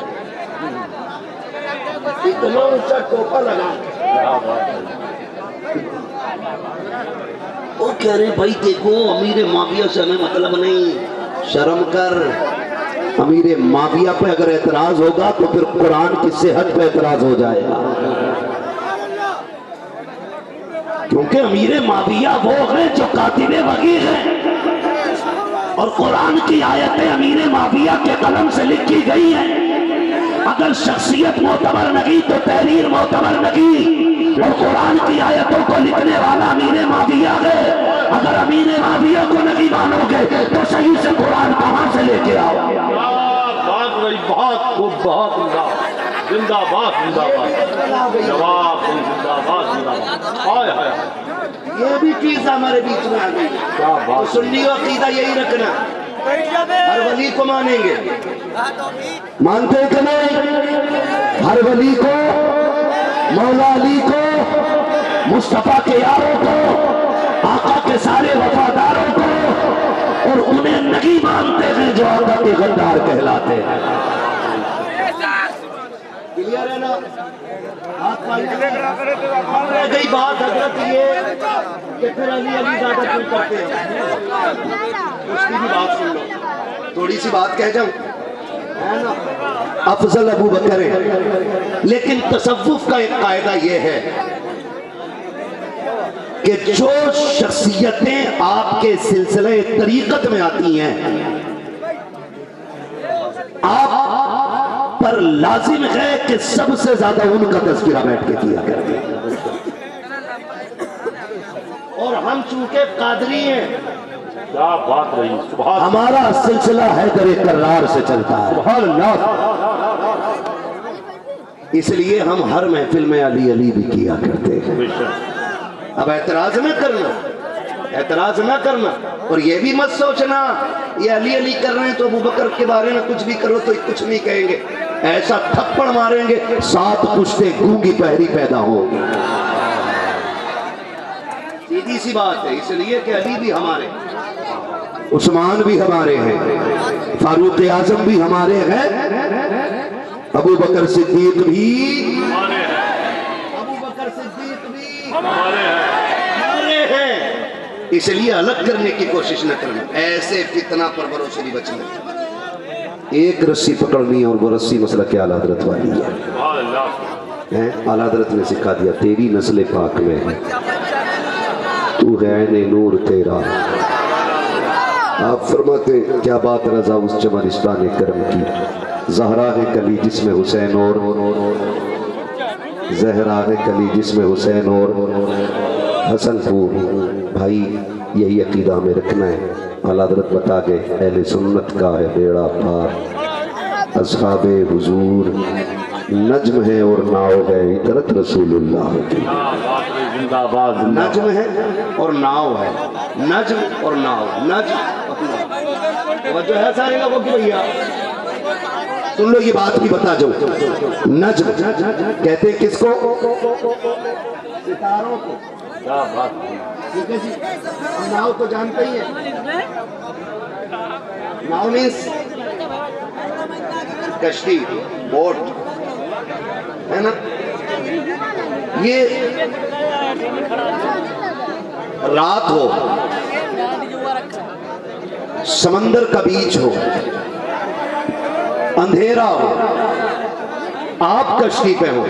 اتنا اونچا ٹوپا لگا وہ کہہ رہے بھائی دیکھو امیر معاویہ سے ہمیں مطلب نہیں، شرم کر، امیر معاویہ پہ اگر اعتراض ہوگا تو پھر قرآن کی صحت پہ اعتراض ہو جائے گا، کیونکہ امیر معاویہ وہ ہیں جو کاتب وحی ہیں، اور قرآن کی آیتیں امیر معاویہ کے قلم سے لکھی گئی ہیں، اگر شخصیت معتبر نہیں تو تحریر معتبر نہیں، اور قرآن کی آیتوں کو لکھنے والا امیر معاویہ ہے، اگر امیر معاویہ کو نہیں مانو گے تو صحیح سے قرآن کہاں سے لے کے آؤ؟ بات رہی بہت خوب، بہت زندہ باد زندہ باد، جواب زندہ باد زندہ باد، ہائے ہائے یہ بھی چیز ہمارے بیچ میں آ گئی، تو سنی و عقیدہ یہی رکھنا، ہر ولی کو مانیں گے، مانتے کہ نہیں؟ ہر ولی کو، مولا علی کو، مصطفیٰ کے یاروں کو، آقا کے سارے وفاداروں کو، اور انہیں نہیں مانتے ہیں جو آقا کے غدار کہلاتے ہیں۔ کلیئر ہے نا؟ رہ گئی بات حضرت یہ کہ پھر علی علی زیادہ کیوں کرتے ہیں، اس کی بھی بات سن لو، تھوڑی سی بات کہہ جاؤں، ہے نا؟ افضل ابو بکر ہے، لیکن تصوف کا ایک قاعدہ یہ ہے کہ جو شخصیتیں آپ کے سلسلہ طریقت میں آتی ہیں آپ پر لازم ہے کہ سب سے زیادہ ان کا تذکرہ بیٹھ کے کیا کرتے ہیں، اور ہم چونکہ قادری ہیں، کیا بات رہی، سبحان ہمارا سلسلہ حیدر کرار سے چلتا ہے، سبحان اللہ، اس لیے ہم ہر محفل میں علی علی بھی کیا کرتے ہیں۔ بے شک اب اعتراض نہ کرنا، اعتراض نہ کرنا، اور یہ بھی مت سوچنا یہ علی علی کر رہے ہیں تو ابوبکر کے بارے میں کچھ بھی کرو تو کچھ نہیں کہیں گے، ایسا تھپڑ ماریں گے 7 پشتے گونگی پہری پیدا ہوگی، سیدھی سی بات ہے، اس لیے کہ علی بھی ہمارے، عثمان بھی ہمارے ہیں، فاروق اعظم بھی ہمارے ہیں، ابوبکر صدیق بھی ہمارے ہیں، ابوبکر صدیق بھی ہمارے ہیں، اس لیے الگ کرنے کی کوشش نہ کرنا، ایسے فتنہ پروروں سے نہیں بچنا، ایک رسی پکڑنی ہے اور وہ رسی مسلک اعلیٰ حضرت والی ہے، سبحان اللہ، اعلیٰ حضرت نے سکھا دیا تیری نسل پاک میں ہے، تو ہے عین نور تیرا، آپ فرماتے ہیں کیا بات رضا اس چمنستان کرم کی، زہرا ہے کلی جس میں حسین اور زہرا ہے کلی جس میں حسین اور حسن پور، بھائی یہی عقیدہ ہمیں رکھنا ہے، اعلیٰ حضرت بتا گئے اہل سنت کا ہے بیڑا پار، اصحاب حضور نجم ہے اور ناؤ ہے عطرت رسول اللہ کی، زندہ باد زندہ باد، نجم ہے اور ناؤ ہے، نجم اور ناؤ، نجم اور ناؤ، توجہ ہے سارے لوگوں کی بھیا، سن لو یہ بات بھی بتا جاؤ، نجم کہتے ہیں کس کو؟ ستاروں کو، کیا بات، ٹھیک ہے جی، ناؤ کو جانتے ہی ہیں، ناؤ مینس کشتی، بوٹ ہے نا، یہ رات ہو، سمندر کا بیچ ہو، اندھیرا ہو، آپ کشتی پہ ہو،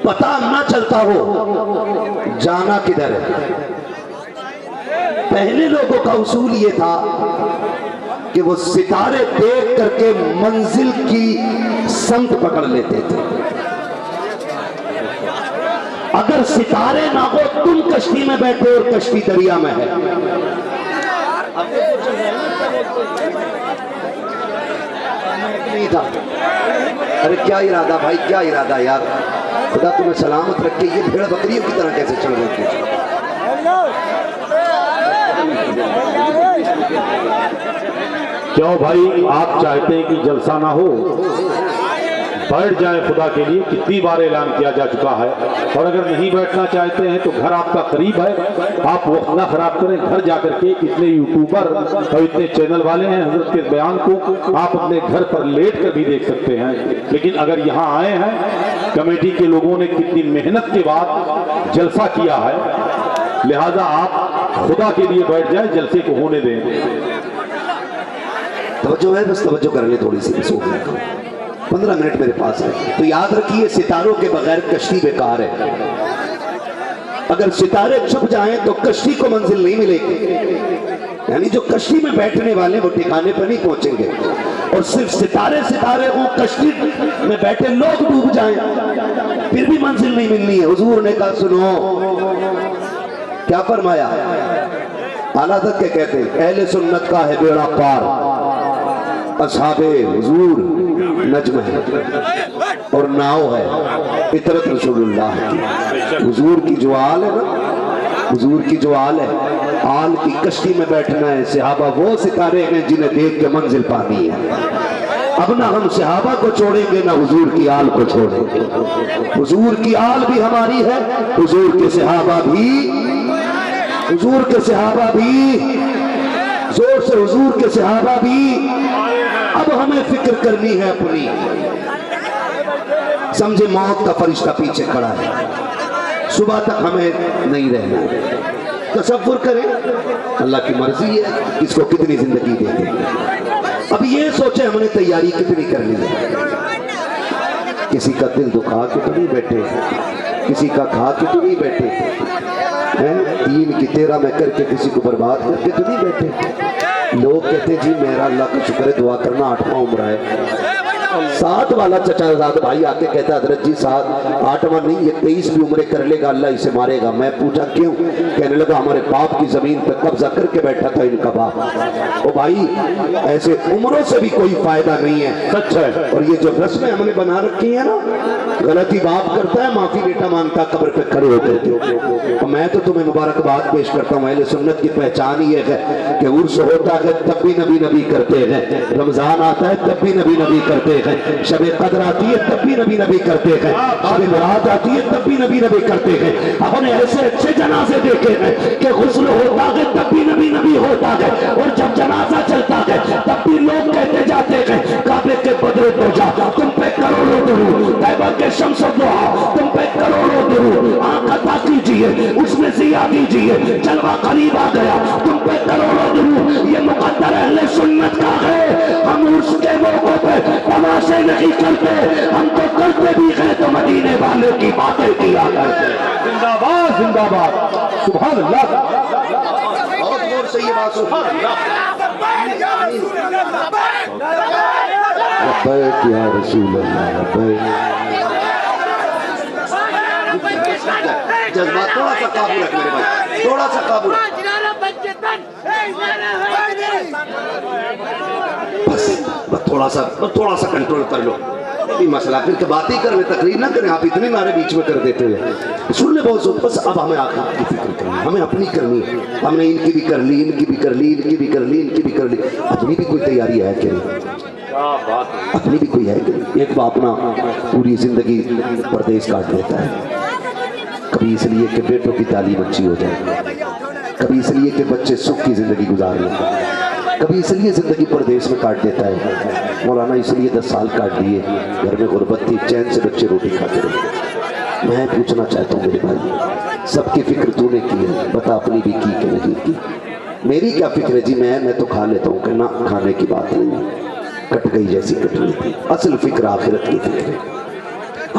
पता न चलता हो जाना किधर है। पहले लोगों का उसूल ये था कि वो सितारे देख करके मंजिल की संत पकड़ लेते थे। अगर सितारे ना हो, तुम कश्ती में बैठे और कश्ती दरिया में है। नहीं था। अरे क्या इरादा भाई, क्या इरादा यार, खुदा तुम्हें सलामत रखे। ये भेड़ बकरियों की तरह कैसे चल रही थी? क्यों भाई, आप चाहते हैं कि जलसा ना हो? बैठ जाएं खुदा के लिए, कितनी बार ऐलान किया जा चुका है। और अगर नहीं बैठना चाहते हैं तो घर आपका करीब है, आप वक्त ना खराब करें। घर जाकर के इतने यूट्यूबर और इतने चैनल वाले हैं, हजरत के बयान को आप अपने घर पर लेट कर भी देख सकते हैं। लेकिन अगर यहाँ आए हैं, कमेटी के लोगों ने कितनी मेहनत के बाद जलसा किया है, लिहाजा आप खुदा के लिए बैठ जाए, जलसे को होने दें। तवज्जो है, बस तवज्जो कर ले थोड़ी सी, बस हो गया। 15 मिनट मेरे पास है। तो याद रखिए, सितारों के बगैर कश्ती बेकार है। अगर सितारे छुप जाएं तो कश्ती को मंजिल नहीं मिलेगी। यानी जो कश्ती में बैठने वाले वो ठिकाने पर नहीं पहुंचेंगे। और सिर्फ सितारे सितारे हो, कश्ती में बैठे लोग डूब जाएं, फिर भी मंजिल नहीं मिलनी है। हुजूर ने कहा, सुनो क्या फरमाया? आला हज़रत के कहते हैं, अहले सुन्नत का है बेड़ा पार, असहाबे हुजूर नज्म है और नाव है इतरत रसूलुल्लाह की। हुजूर की जो आल है ना, हुजूर की जो आल है, आल की कश्ती में बैठना है। सहाबा वो सितारे हैं जिन्हें देख के मंजिल पानी है। अब ना हम सहाबा को छोड़ेंगे, ना हुजूर की आल को छोड़ेंगे। हुजूर की आल भी हमारी है, हुजूर के सहाबा भी, हुजूर के सहाबा भी, जोर से हुजूर के सहाबा भी। अब हमें फिक्र करनी है अपनी। समझे, मौत का फरिश्ता पीछे खड़ा है, सुबह तक हमें नहीं रहना है। तसव्वुर करें, अल्लाह की मर्जी है इसको कितनी जिंदगी दे देंगे। अब ये सोचे हमने तैयारी कितनी करनी है। किसी का दिल दुखा के तो नहीं बैठे, किसी का खा के तो नहीं बैठे हैं, दीन की तेरा में करके किसी को बर्बाद करके तो नहीं बैठे। लोग कहते जी मेरा अल्लाह का शुक्र है, दुआ करना 8वां उम्र है। 7 वाला चचाजाद भाई आके कहता, हजरत जी 8वां नहीं, ये 23 भी उम्र कर लेगा, अल्लाह इसे मारेगा। मैं पूछा क्यों? कहने लगा हमारे बाप की जमीन पर कब्जा करके बैठा था इनका बाप। ओ भाई, ऐसे उम्रों से भी कोई फायदा नहीं है, सच है। और ये जो रस्में हमने बना रखी है ना, गलती बाप करता है, माफी बेटा मांगता कब्र पे खड़े होकर के। मैं तो तुम्हें मुबारकबाद पेश करता हूँ। अहले सुन्नत की पहचान ये है कि उर्स होता है तब भी नबी नबी करते हैं, रमजान आता है तब भी नबी नबी करते हैं, शब कद्र आती है तब भी नबी नबी करते हैं, शब बरात आती है तब भी नबी नबी करते हैं। हमने ऐसे अच्छे जनाजे देखे हैं कि गुस्ल होता है तब भी नबी नबी होता है, और जब जनाजा चलता है तब भी लोग कहते जाते हैं काबे के बदरे तो जा, तुम पे करोड़ों दुरूद, तैबा के शम्स दुआ, तुम पे करोड़ों दुरूद, आंख अता कीजिए उसमें जिया दीजिए, जलवा करीब आ गया, तुम पे करोड़ों दुरूद। ये मुकद्दर अहले सुन्नत का है। हम उसके मौकों पे तमाशे नहीं करते, हम तो करते भी हैं तो मदीने वाले की बातें किया करते। जिंदाबाद जिंदाबाद, सुभान अल्लाह। बहुत गौर से ये बात सुभान लब्बैक या रसूल अल्लाह, लब्बैक। जज्बात थोड़ा सा काबू रख मेरे भाई, थोड़ा सा काबू रख। बस थोड़ा सा कंट्रोल कर लो। नहीं मसला, फिर तो बात ही कर ले, तकरीर ना करें। आप इतने नारे बीच में कर देते हैं, सुन ले बहुत। बस अब हमें आखिर की फिक्र करनी है, हमें अपनी करनी है। हमने इनकी भी कर ली, इनकी भी कर ली, इनकी भी कर ली, इनकी भी कर ली। अपनी भी कोई तैयारी है कि नहीं? अपनी भी कोई है कि नहीं? एक बाप ना पूरी जिंदगी परदेश काट देता है, कभी इसलिए कि बेटों की तालीम अच्छी हो जाए, कभी इसलिए कि बच्चे सुख की जिंदगी गुजार लें, कभी इसलिए जिंदगी परदेश में काट देता है। मौलाना इसलिए 10 साल काट दिए, घर में गुर्बत थी, चैन से बच्चे रोटी खाते रहे। मैं पूछना चाहता हूँ मेरे भाई, सबकी फिक्र तूने की है, बता अपनी भी की कि नहीं की? मेरी क्या फिक्र है जी? मैं तो खा लेता हूँ कि ना, खाने की बात नहीं, कट गई जैसी कटनी थी। असल फिक्र आखिरत की फिक्र है।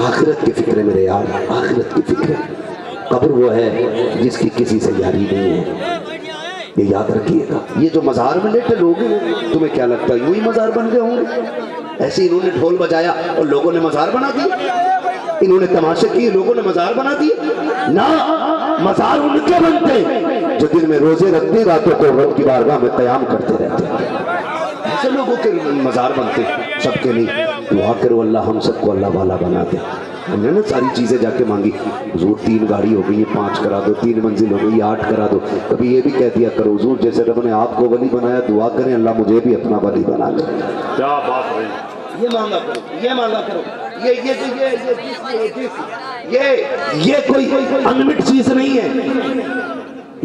आखिरत की फिक्र है मेरे यार, आखिरत की फिक्र है। कब्र वो है जिसकी किसी से यारी नहीं है, ये याद रखिएगा। ये जो मज़ार में लेटे लोग हैं, तुम्हें क्या लगता है यूं ही मज़ार बन गए होंगे? ऐसे इन्होंने ढोल बजाया और लोगों ने मज़ार बना दिया, इन्होंने तमाशे किए लोगों ने मज़ार बना दिए ना। मज़ार उनके बनते हैं जो दिन में रोजे रखते, रातों को रब की बारगाह में क़याम करते रहते हैं। ऐसे लोगों के मज़ार बनते, सबके नहीं। दुआ करो अल्लाह हम सबको अल्लाह वाला बना दे। हमने ना सारी चीज़ें जाके मांगी, हुजूर 3 गाड़ी हो गई है, 5 करा दो, 3 मंजिल हो गई, 8 करा दो। कभी ये भी कह दिया करो हुजूर जैसे रब ने आपको वली बनाया, दुआ करें अल्लाह मुझे भी अपना वली बना ले। क्या बात है। ये मांगा करो, ये मांगा करो, ये कोई अनलिमिटेड चीज नहीं है,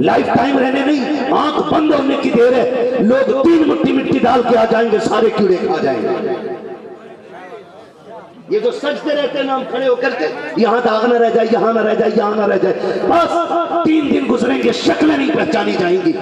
लाइफ टाइम रहने नहीं, आंख बंद होने की देर है। लोग 3 मुट्ठी मिट्टी डाल के आ जाएंगे, सारे कीड़े खा जाएंगे। ये जो सजते रहते हैं नाम खड़े होकर के, यहाँ दाग न रह जाए, यहाँ न रह जाए, यहाँ न रह जाए, बस 3 दिन गुजरेंगे, शक्लें नहीं पहचानी जाएंगी।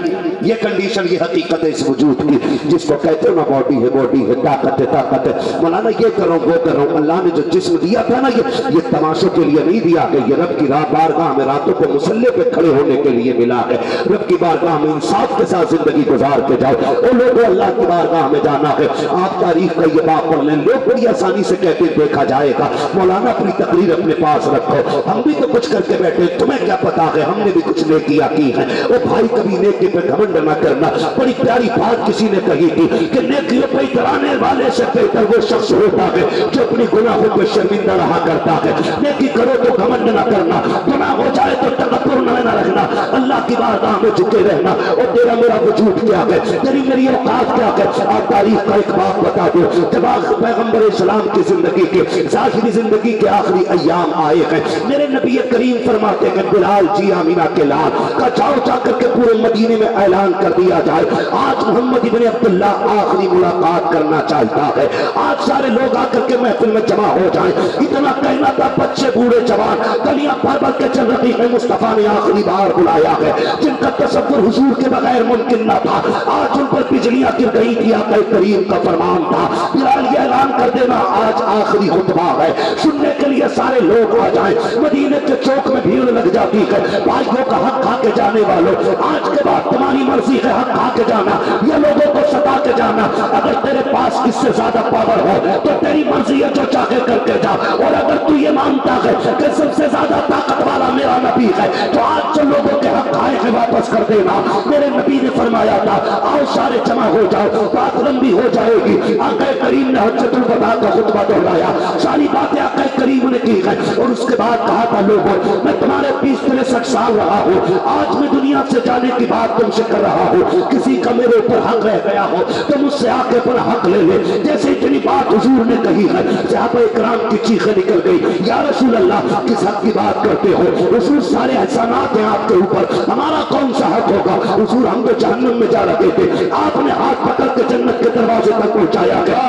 ये कंडीशन, ये हकीकत है इस वजूद की, जिसको कहते हो ना बॉडी है, ताकत है, ताकत है। मौलाना ये करो वो करो, अल्लाह ने जो जिस्म दिया था ना, ये तमाशों के लिए नहीं दिया है, ये रब की बारगाह में रातों को मुसल्ले पे खड़े होने के लिए मिला है। रब की बारगाह में इंसाफ के साथ जिंदगी गुजार के जाओ। और लोगों अल्लाह की बारगाह में जाना है। आप तारीफ का ये बात पढ़ लें, लोग बड़ी आसानी से कहते देखा जाएगा। मौलाना अपनी तकरीर अपने पास रखो, हम भी तो कुछ करके बैठे, तुम्हें क्या पता है हमने भी कुछ नेकियां की है। ओ भाई कभी नेकी पे घमंड न करना। बड़ी प्यारी बात किसी ने कही थी कि नेकियों पे इतराने वाले से बेहतर वो शख्स होता है जो अपनी गुनाहों पे शर्मिंदा रहा करता है। नेकी करो तो घमंड न करना, गुनाह हो जाए तो तकब्बुर न रखना, अल्लाह की बारगाह में झुके रहना। और तेरा मेरा वजूद क्या है, तेरी मेरी औकात क्या है। आप तारीफ का एक बात बता दो, जब पैगंबर इस्लाम की जिंदगी के ज़ाहिरी जिंदगी के आखिरी अय्याम आए हैं, मेरे नबी करीम फरमाते हैं बिलाल जी आमीना के लाल का जाओ जाकर के पूरे मदीने में ऐलान कर दिया जाए, आज मोहम्मद इब्न अब्दुल्ला आखिरी मुलाकात करना चाहता है। आज सारे लोग आकर के महफिल में जमा हो जाएं। इतना कहना था, बच्चे बूढ़े जवान गलियां भर भर के चल रही है। मुस्तफा ने आखिरी बार बुलाया है, जिनका तसव्वुर हुजूर के बगैर मुमकिन न था। आज उन पर बिजलियां गिर रही थी, आका करीम का फरमान था बिलाल ये ऐलान कर देना आज आखिरी खुतबा है, सुनने के लिए सारे लोग आ जाएं। मदीने के चौक में भीड़ लग जाती है। भाइयों का हक खा के जाने वालों, आज के बाद तुम्हारी मर्जी है, हक खा के जाना या लोगों को सता के जाना। अगर तेरे पास इससे ज्यादा पावर हो तो तेरी मर्जी है, जो चाहे करके जा। और अगर तू ये मानता है कि सबसे ज्यादा ताकत वाला मेरा नबी है, तो आज जो लोगों के हक खाए हैं वापस कर देना। मेरे नबी ने फरमाया था आओ सारे जमा हो जाओ, बात लंबी हो जाएगी। आका करीम ने हज्जतुल वदा का खुतबा दोहराया, सारी बातें आका करीम ने की है। और उसके बाद कहा था लोगों मैं तुम्हारे 20-63 साल रहा हूँ, आज मैं दुनिया से जाने की बात तुमसे कर रहा हूँ। किसी का मेरे ऊपर हक रह गया हो तो मुझसे आके पर हक ले ले। जैसे इतनी बात हुजूर ने कही है, सहाबा इकराम की चीखें निकल गई, या रसूल अल्लाह किस हक की बात करते हो हुजूर, सारे एहसानात हैं आपके ऊपर, हमारा कौन सा हक होगा हुजूर, हम तो जहन्नम में जा रहे थे, आपने हाथ पकड़ के जन्नत के दरवाजे तक पहुंचाया गया।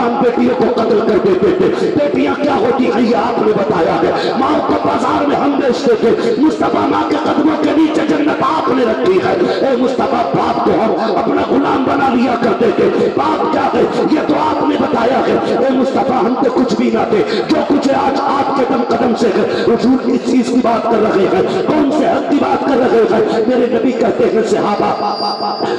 हम बेटियों को कत्ल कर देते थे, बेटियां क्या होती है ये आपने बताया है। माँ को बाजार में हम बेचते थे, मुस्तफा माँ के कदमों के नीचे जन्नत आपने रखी है। ए मुस्तफा बाप को हम अपना गुलाम बना लिया करते थे, बाप क्या है ये तो आपने बताया है। ए मुस्तफा हम तो कुछ भी ना थे, जो कुछ है आज आपके दम कदम से है। हुजूर किस चीज की बात कर रहे हैं, कौन से हक की बात कर रहे हैं। मेरे नबी कहते हैं सहाबा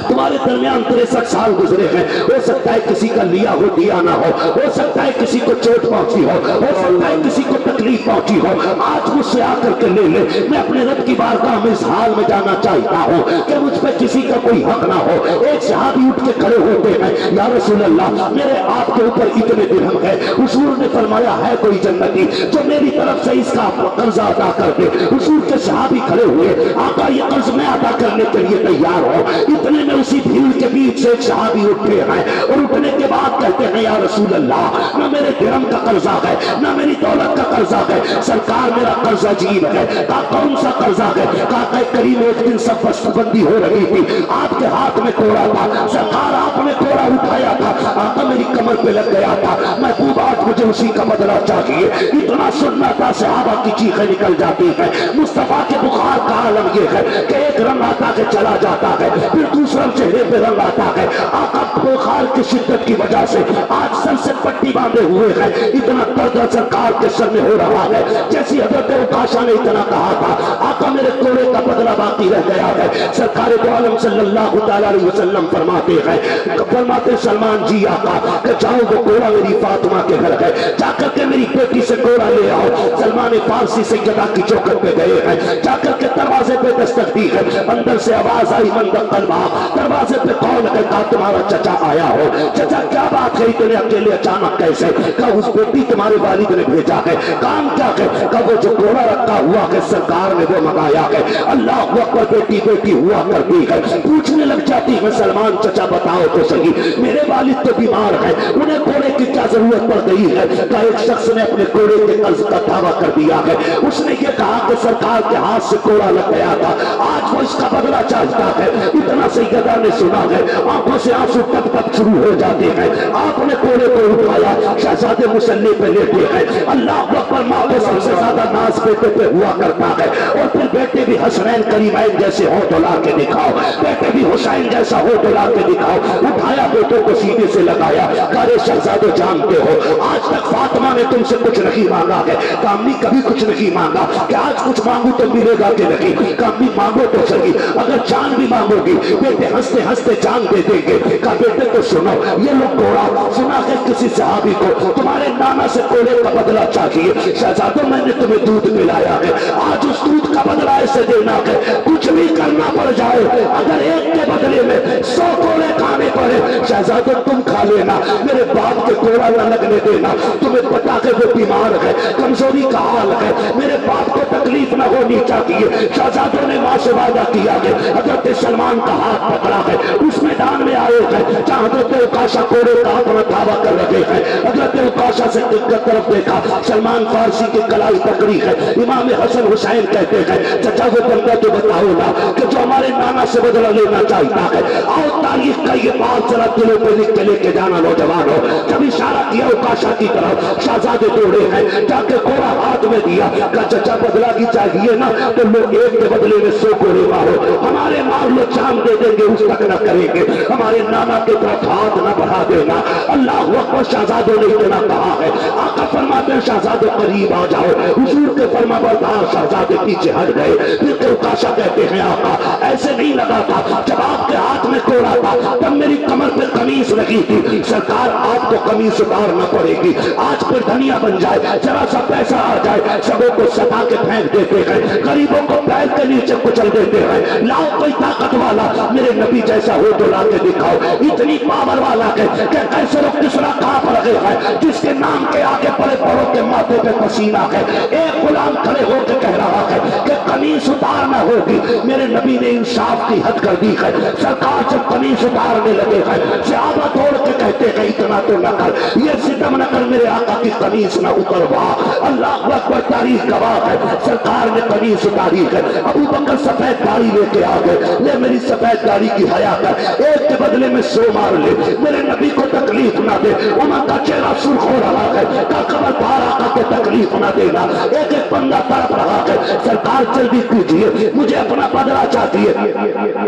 तुम्हारे दरमियान 63 साल गुजरे हैं, हो सकता है किसी का लिया हो दिया ना हो सकता है किसी को चोट पहुंची हो सकता है किसी को तकलीफ पहुंची हो। आज मुझसे आकर के ले ले, मैं अपने रब की बारगाह में इस हाल में जाना चाहता हूँ कि मुझ पर किसी का कोई हक ना हो। एक सहाबी उठ के खड़े होते हैं, या रसूल अल्लाह मेरे आपके ऊपर इतने दिरहम है। हुजूर ने फरमाया है कोई जन्नती जो मेरी तरफ से इसका कर्जा अदा कर दे। हुजूर के सहाबी खड़े हुए, आका ये कर्ज मैं अदा करने के लिए तैयार हो। इतने में उसी भीड़ के बीच से एक सहाबी उठते हैं और उठने के बाद कहते हैं या रसूल अल्लाह न मेरे दिरहम का कर्जा है न मेरी दौलत का कर्जा है, सरकार मेरा कर्जा अजीब है। कहा कौन सा कर्जा है? कहा करीब एक दिन सब बंदी हो रही थी, आपके हाथ में कोड़ा था, सरकार आपने कोड़ा उठाया था, आका मेरी कमर पे लग गया था, महबूब आज मुझे उसी का बदला चाहिए। इतना सुनना था सहाबा की चीखें निकल जाती है। मुस्तफा के बुखार का आलम ये है कि एक रंग आता है चला जाता है, फिर दूसरा चेहरे पे रंग आता है। आका बुखार की शिद्दत की वजह से आज सर से पट्टी बांधे हुए हैं, इतना दर्द सरकार के सर में हो रहा है। जैसी हजरत उकाशा ने इतना कहा था, आका मेरे कोड़े का बदला बाकी रह गया है। सरकार दो आलम सल्लल्लाहु अलैहि वसल्लम फरमाते सलमान जी आका कि जाओ वो कोड़ा मेरी फातिमा के घर है, जाकर के मेरी बेटी से कोड़ा ले आओ। सलमान फारसी से गदा की चौखट पे गए हैं, जाकर के दरवाजे पे दस्तक दी है, अंदर से आवाज आई मन दक्कलबा, दरवाजे पे कौन है? कहा तुम्हारा चचा आया हो। चचा क्या बात है इतने अकेले अचानक कैसे? कहा उस बेटी तुम्हारे वालिद ने भेजा है। काम क्या है? कहा वो जो घोड़ा रखा हुआ है सरकार ने वो मंगाया है। अल्लाह अकबर, बेटी बेटी हुआ करती है। पूछने लग जाती है सलमान चचा बताओ तो सही, मेरे वालिद तो बीमार है, उन्हें घोड़े की क्या जरूरत पड़ गई है? कहा एक शख्स ने अपने घोड़े के कर्ज का दावा कर दिया है, उसने ये कहा कि सरकार के हाथ से घोड़ा लग गया था, आज वो इसका बदला चाहता है। इतना सैयदा ने सुना है, आंखों से आंसू टप टप शुरू हो जाते हैं। आपने घोड़े को उठाया, शहजादे मुसल्ले पे लेटे हैं। अल्लाह अकबर, माँ को सबसे ज्यादा नाज बेटे पे हुआ करता है। और फिर बेटे भी हसनैन करीमैन जैसे हो डोला के दिखाओ, बेटे भी हुसैन जैसा हो डोला के दिखाओ। उठाया बेटों को सीधे से लगाया, कारे शहजादे जानते हो आज तक फातिमा ने तुमसे कुछ नहीं मांगा है। कामनी कभी कुछ नहीं मांगा कि आज कुछ मांगू तो मिलेगा कि नहीं? कामनी मांगो तो सही, अगर जान भी मांगोगी बेटे हंसते हंसते जान दे देंगे। कहा बेटे तो सुनो, ये लोग घोड़ा सुना है किसी सहाबी को तुम्हारे नाना से घोड़े का बदला चाहिए। शहजादों मैंने तुम्हें दूध पिलाया है, आज उस दूध का बदला ऐसे देना है कुछ भी करना पड़ जाए, अगर एक के बदले में 100 घोड़े खाने पड़े शहजादों तुम खा लेना, मेरे बाप के घोड़ा न लगने देना। तुम्हें पता है वो बीमार है, कमजोरी का हाल है, मेरे बाप को तकलीफ न होनी चाहिए। शहजादों ने मां से वादा किया है, हजरत सलमान का हाथ पकड़ा है, उस मैदान में आए हैं जहां हजरत उकाशा घोड़े का अपना दावा कर रहे हैं। हजरत उकाशा से तरफ देखा, सलमान फारसी की कलाई पकड़ी है। इमाम हसन हुसैन कहते हैं चचा वो बंदा तो बताओ ना कि जो हमारे नाना से बदला लेना चाहता है, आओ तारीख का ये बात जरा दिलों पे लिख के लेके जाना नौजवानों। जब इशारा किया उकाशा की तरफ, शहजादे दौड़े हैं, जाके घोड़ा हाथ में दिया, कहा चचा बदला की चाहिए ना तो लो एक के बदले में 100 घोड़े मारो, हमारे मार लो जान दे देंगे उस तक न करेंगे, हमारे नाना के तरफ हाथ न बढ़ा देना। अल्लाह अकबर, शहजादों ने इतना कहा है। आका फरमाते हैं शहजादे करीब आ जाओ, हुजूर के फरमाबरदार शहजादे पीछे हट गए। फिर उकाशा कहते हैं आका ऐसे नहीं लगा था, जब आपके हाथ में घोड़ा था तब मेरी कमर पे कमीज लगी थी, सरकार आपको कमीज उतारना पड़ेगी। आज फिर धनिया बन जाए, जरा सा पैसा आ जाए, सबों को सता के फेंक देते हैं, गरीबों को पैर के नीचे कुचल देते हैं। लाओ कोई ताकत वाला मेरे नबी जैसा हो तो ला के दिखाओ, इतनी पावर वाला है कि कैसे लोग किसरा कांप रहे हैं, जिसके नाम के आगे बड़े बड़ों के माथे पे पसीना है। एक गुलाम खड़े होकर कह रहा है कि कमीज उतारना होगी, मेरे नबी ने इंसाफ की हद कर दी है। सरकार जब कमीज उतारने लगे हैं, सहाबा दौड़ के कहते हैं इतना तो न कर, ये सितम न कर, मेरे आका की कमीज न उतरवा। अल्लाह अकबर, तारीख गवाह है, सरकार ने कमीज उतारी है। अबू बकर सफेद दाढ़ी लेके आ गए, ले मेरी सफेद दाढ़ी की हया कर, एक के बदले में 100 मार ले, मेरे नबी को तकलीफ ना दे। उमर का चेहरा सुर्ख हो रहा है, खबरदार आका को तकलीफ ना देना। एक एक बंदा तड़प रहा है, सरकार जल्दी कीजिए, मुझे अपना बदला चाहिए।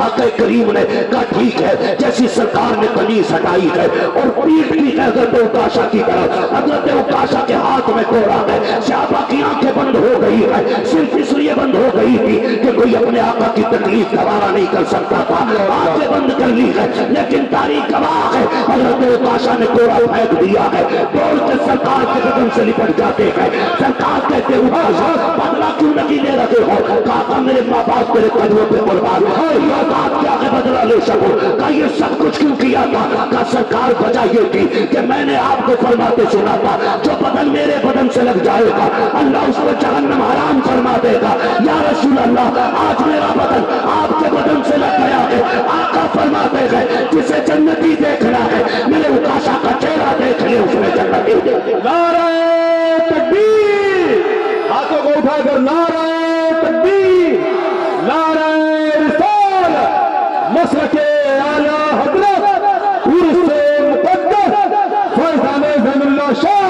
आका करीम ने कहा ठीक है। जैसी सरकार ने कमीज हटाई है और पीठ की हजरत उकाशा की तरफ, हजरत उकाशा के हाथ में घोड़ा है, सहाबा की आंखें बंद हो गई है, सिर्फ इसलिए बंद हो गई थी कि कोई अपने आका की तकलीफ गवारा नहीं कर सकता था, आंखें बंद कर ली है। लेकिन तारीख गवाह है, हजरत उकाशा ने घोड़ा फेंक दिया है, दौड़ के सरकार के कदम से लिपट जाते हैं। सरकार कहते उकाशा बदला क्यों नहीं ले रहे हो? कहा मेरे माँ बाप तेरे कदमों पे कुर्बान है, ये बात क्या है बदला ले सको? कहा ये सब कुछ क्यों किया था? कहा सरकार वजह ये थी कि मैंने आपको फरमाते सुना था जो बदन मेरे बदन से लग जाएगा अल्लाह उसको जहन्नम हराम फरमा देगा। या रसूल अल्लाह, आज मेरा बदन आपके बदन से लग गया है। आका फरमाते हैं जिसे जन्नती देखना है मेरे उकाशा का चेहरा देख ले, उसने जन्नती देखना। नारे तकबीर, हाथों को उठाकर नारे तकबीर, नारे रिसालत, मसलके आला हजरत उर्से मुक़द्दस फैज़ान ज़ैनुल्लाह शाह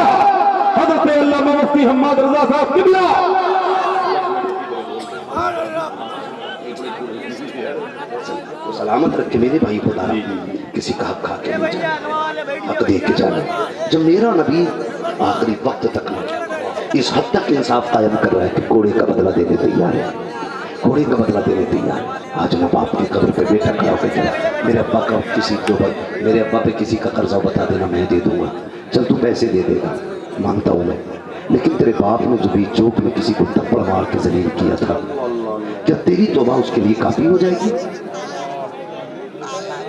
हज़रत अल्लामा मुफ्ती हम्मद रज़ा साहब किबला। वो सलामत रखे मेरे भाई खुदा, किसी का हक खा के नहीं जाना, हक दे के जाना। जब मेरा नबी आखिरी वक्त तक इस हद तक इंसाफ कायम कर रहा है कि घोड़े का बदला देने तैयार है, घोड़े का बदला देने तैयार है। आज ना बाप की कब्र पे बेटा खड़ा होकर चला, मेरे अब्बा का किसी के ऊपर, मेरे अब्बा पे किसी का कर्जा बता देना, मैं दे दूंगा, चल तू पैसे दे देगा, मानता हूँ मैं, लेकिन तेरे बाप ने जो भी चौक में किसी को थप्पड़ मार के जलील किया था, क्या तेरी तौबा उसके लिए काफी हो जाएगी?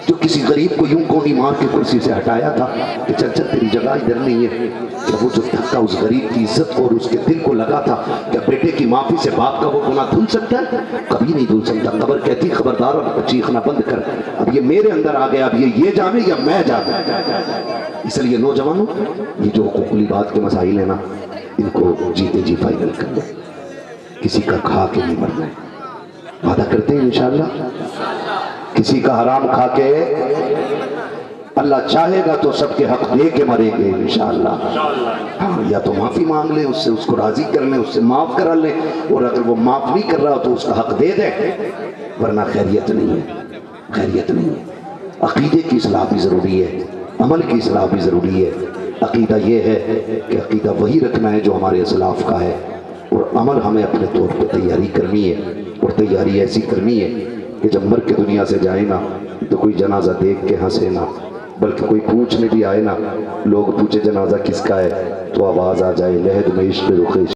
जो किसी गरीब को यूं कोनी मार के कुर्सी से हटाया था कि चल चल तेरी जगह इधर नहीं है, क्या वो जो धक्का उस गरीब की इज्जत को और उसके दिल को लगा था, क्या बेटे की माफी से बाप का वो गुनाह धुल सकता है? कभी नहीं धुल सकता। कब्र कहती खबरदार अब चीखना बंद कर, अब ये मेरे अंदर आ गया, अब ये जाने या मैं जाने। इसलिए नौजवानों, ये जो हुकूकी बात के मसाइल है ना, इनको जीते जी फाइनल कर ले, किसी का खा के नहीं मरना है, वादा करते हैं इंशाअल्लाह। किसी का हराम खा के, अल्लाह चाहेगा तो सबके हक दे के मरेंगे इंशाअल्लाह। हाँ, या तो माफी मांग ले उससे, उसको राजी कर ले, उससे माफ करा ले, और अगर वो माफ नहीं कर रहा तो उसका हक दे दे, वरना खैरियत नहीं है, खैरियत नहीं है। अकीदे की इस्लाह भी जरूरी है, अमल की इस्लाह भी जरूरी है। अकीदा ये है कि अकीदा वही रखना है जो हमारे असलाफ का है, और अमल हमें अपने तौर पर तैयारी करनी है, और तैयारी ऐसी करनी है कि जब मर के दुनिया से जाए ना तो कोई जनाजा देख के हंसे ना, बल्कि कोई पूछने भी आए ना, लोग पूछे जनाजा किसका है, तो आवाज़ आ जाए लहद में इश्क़ रुख़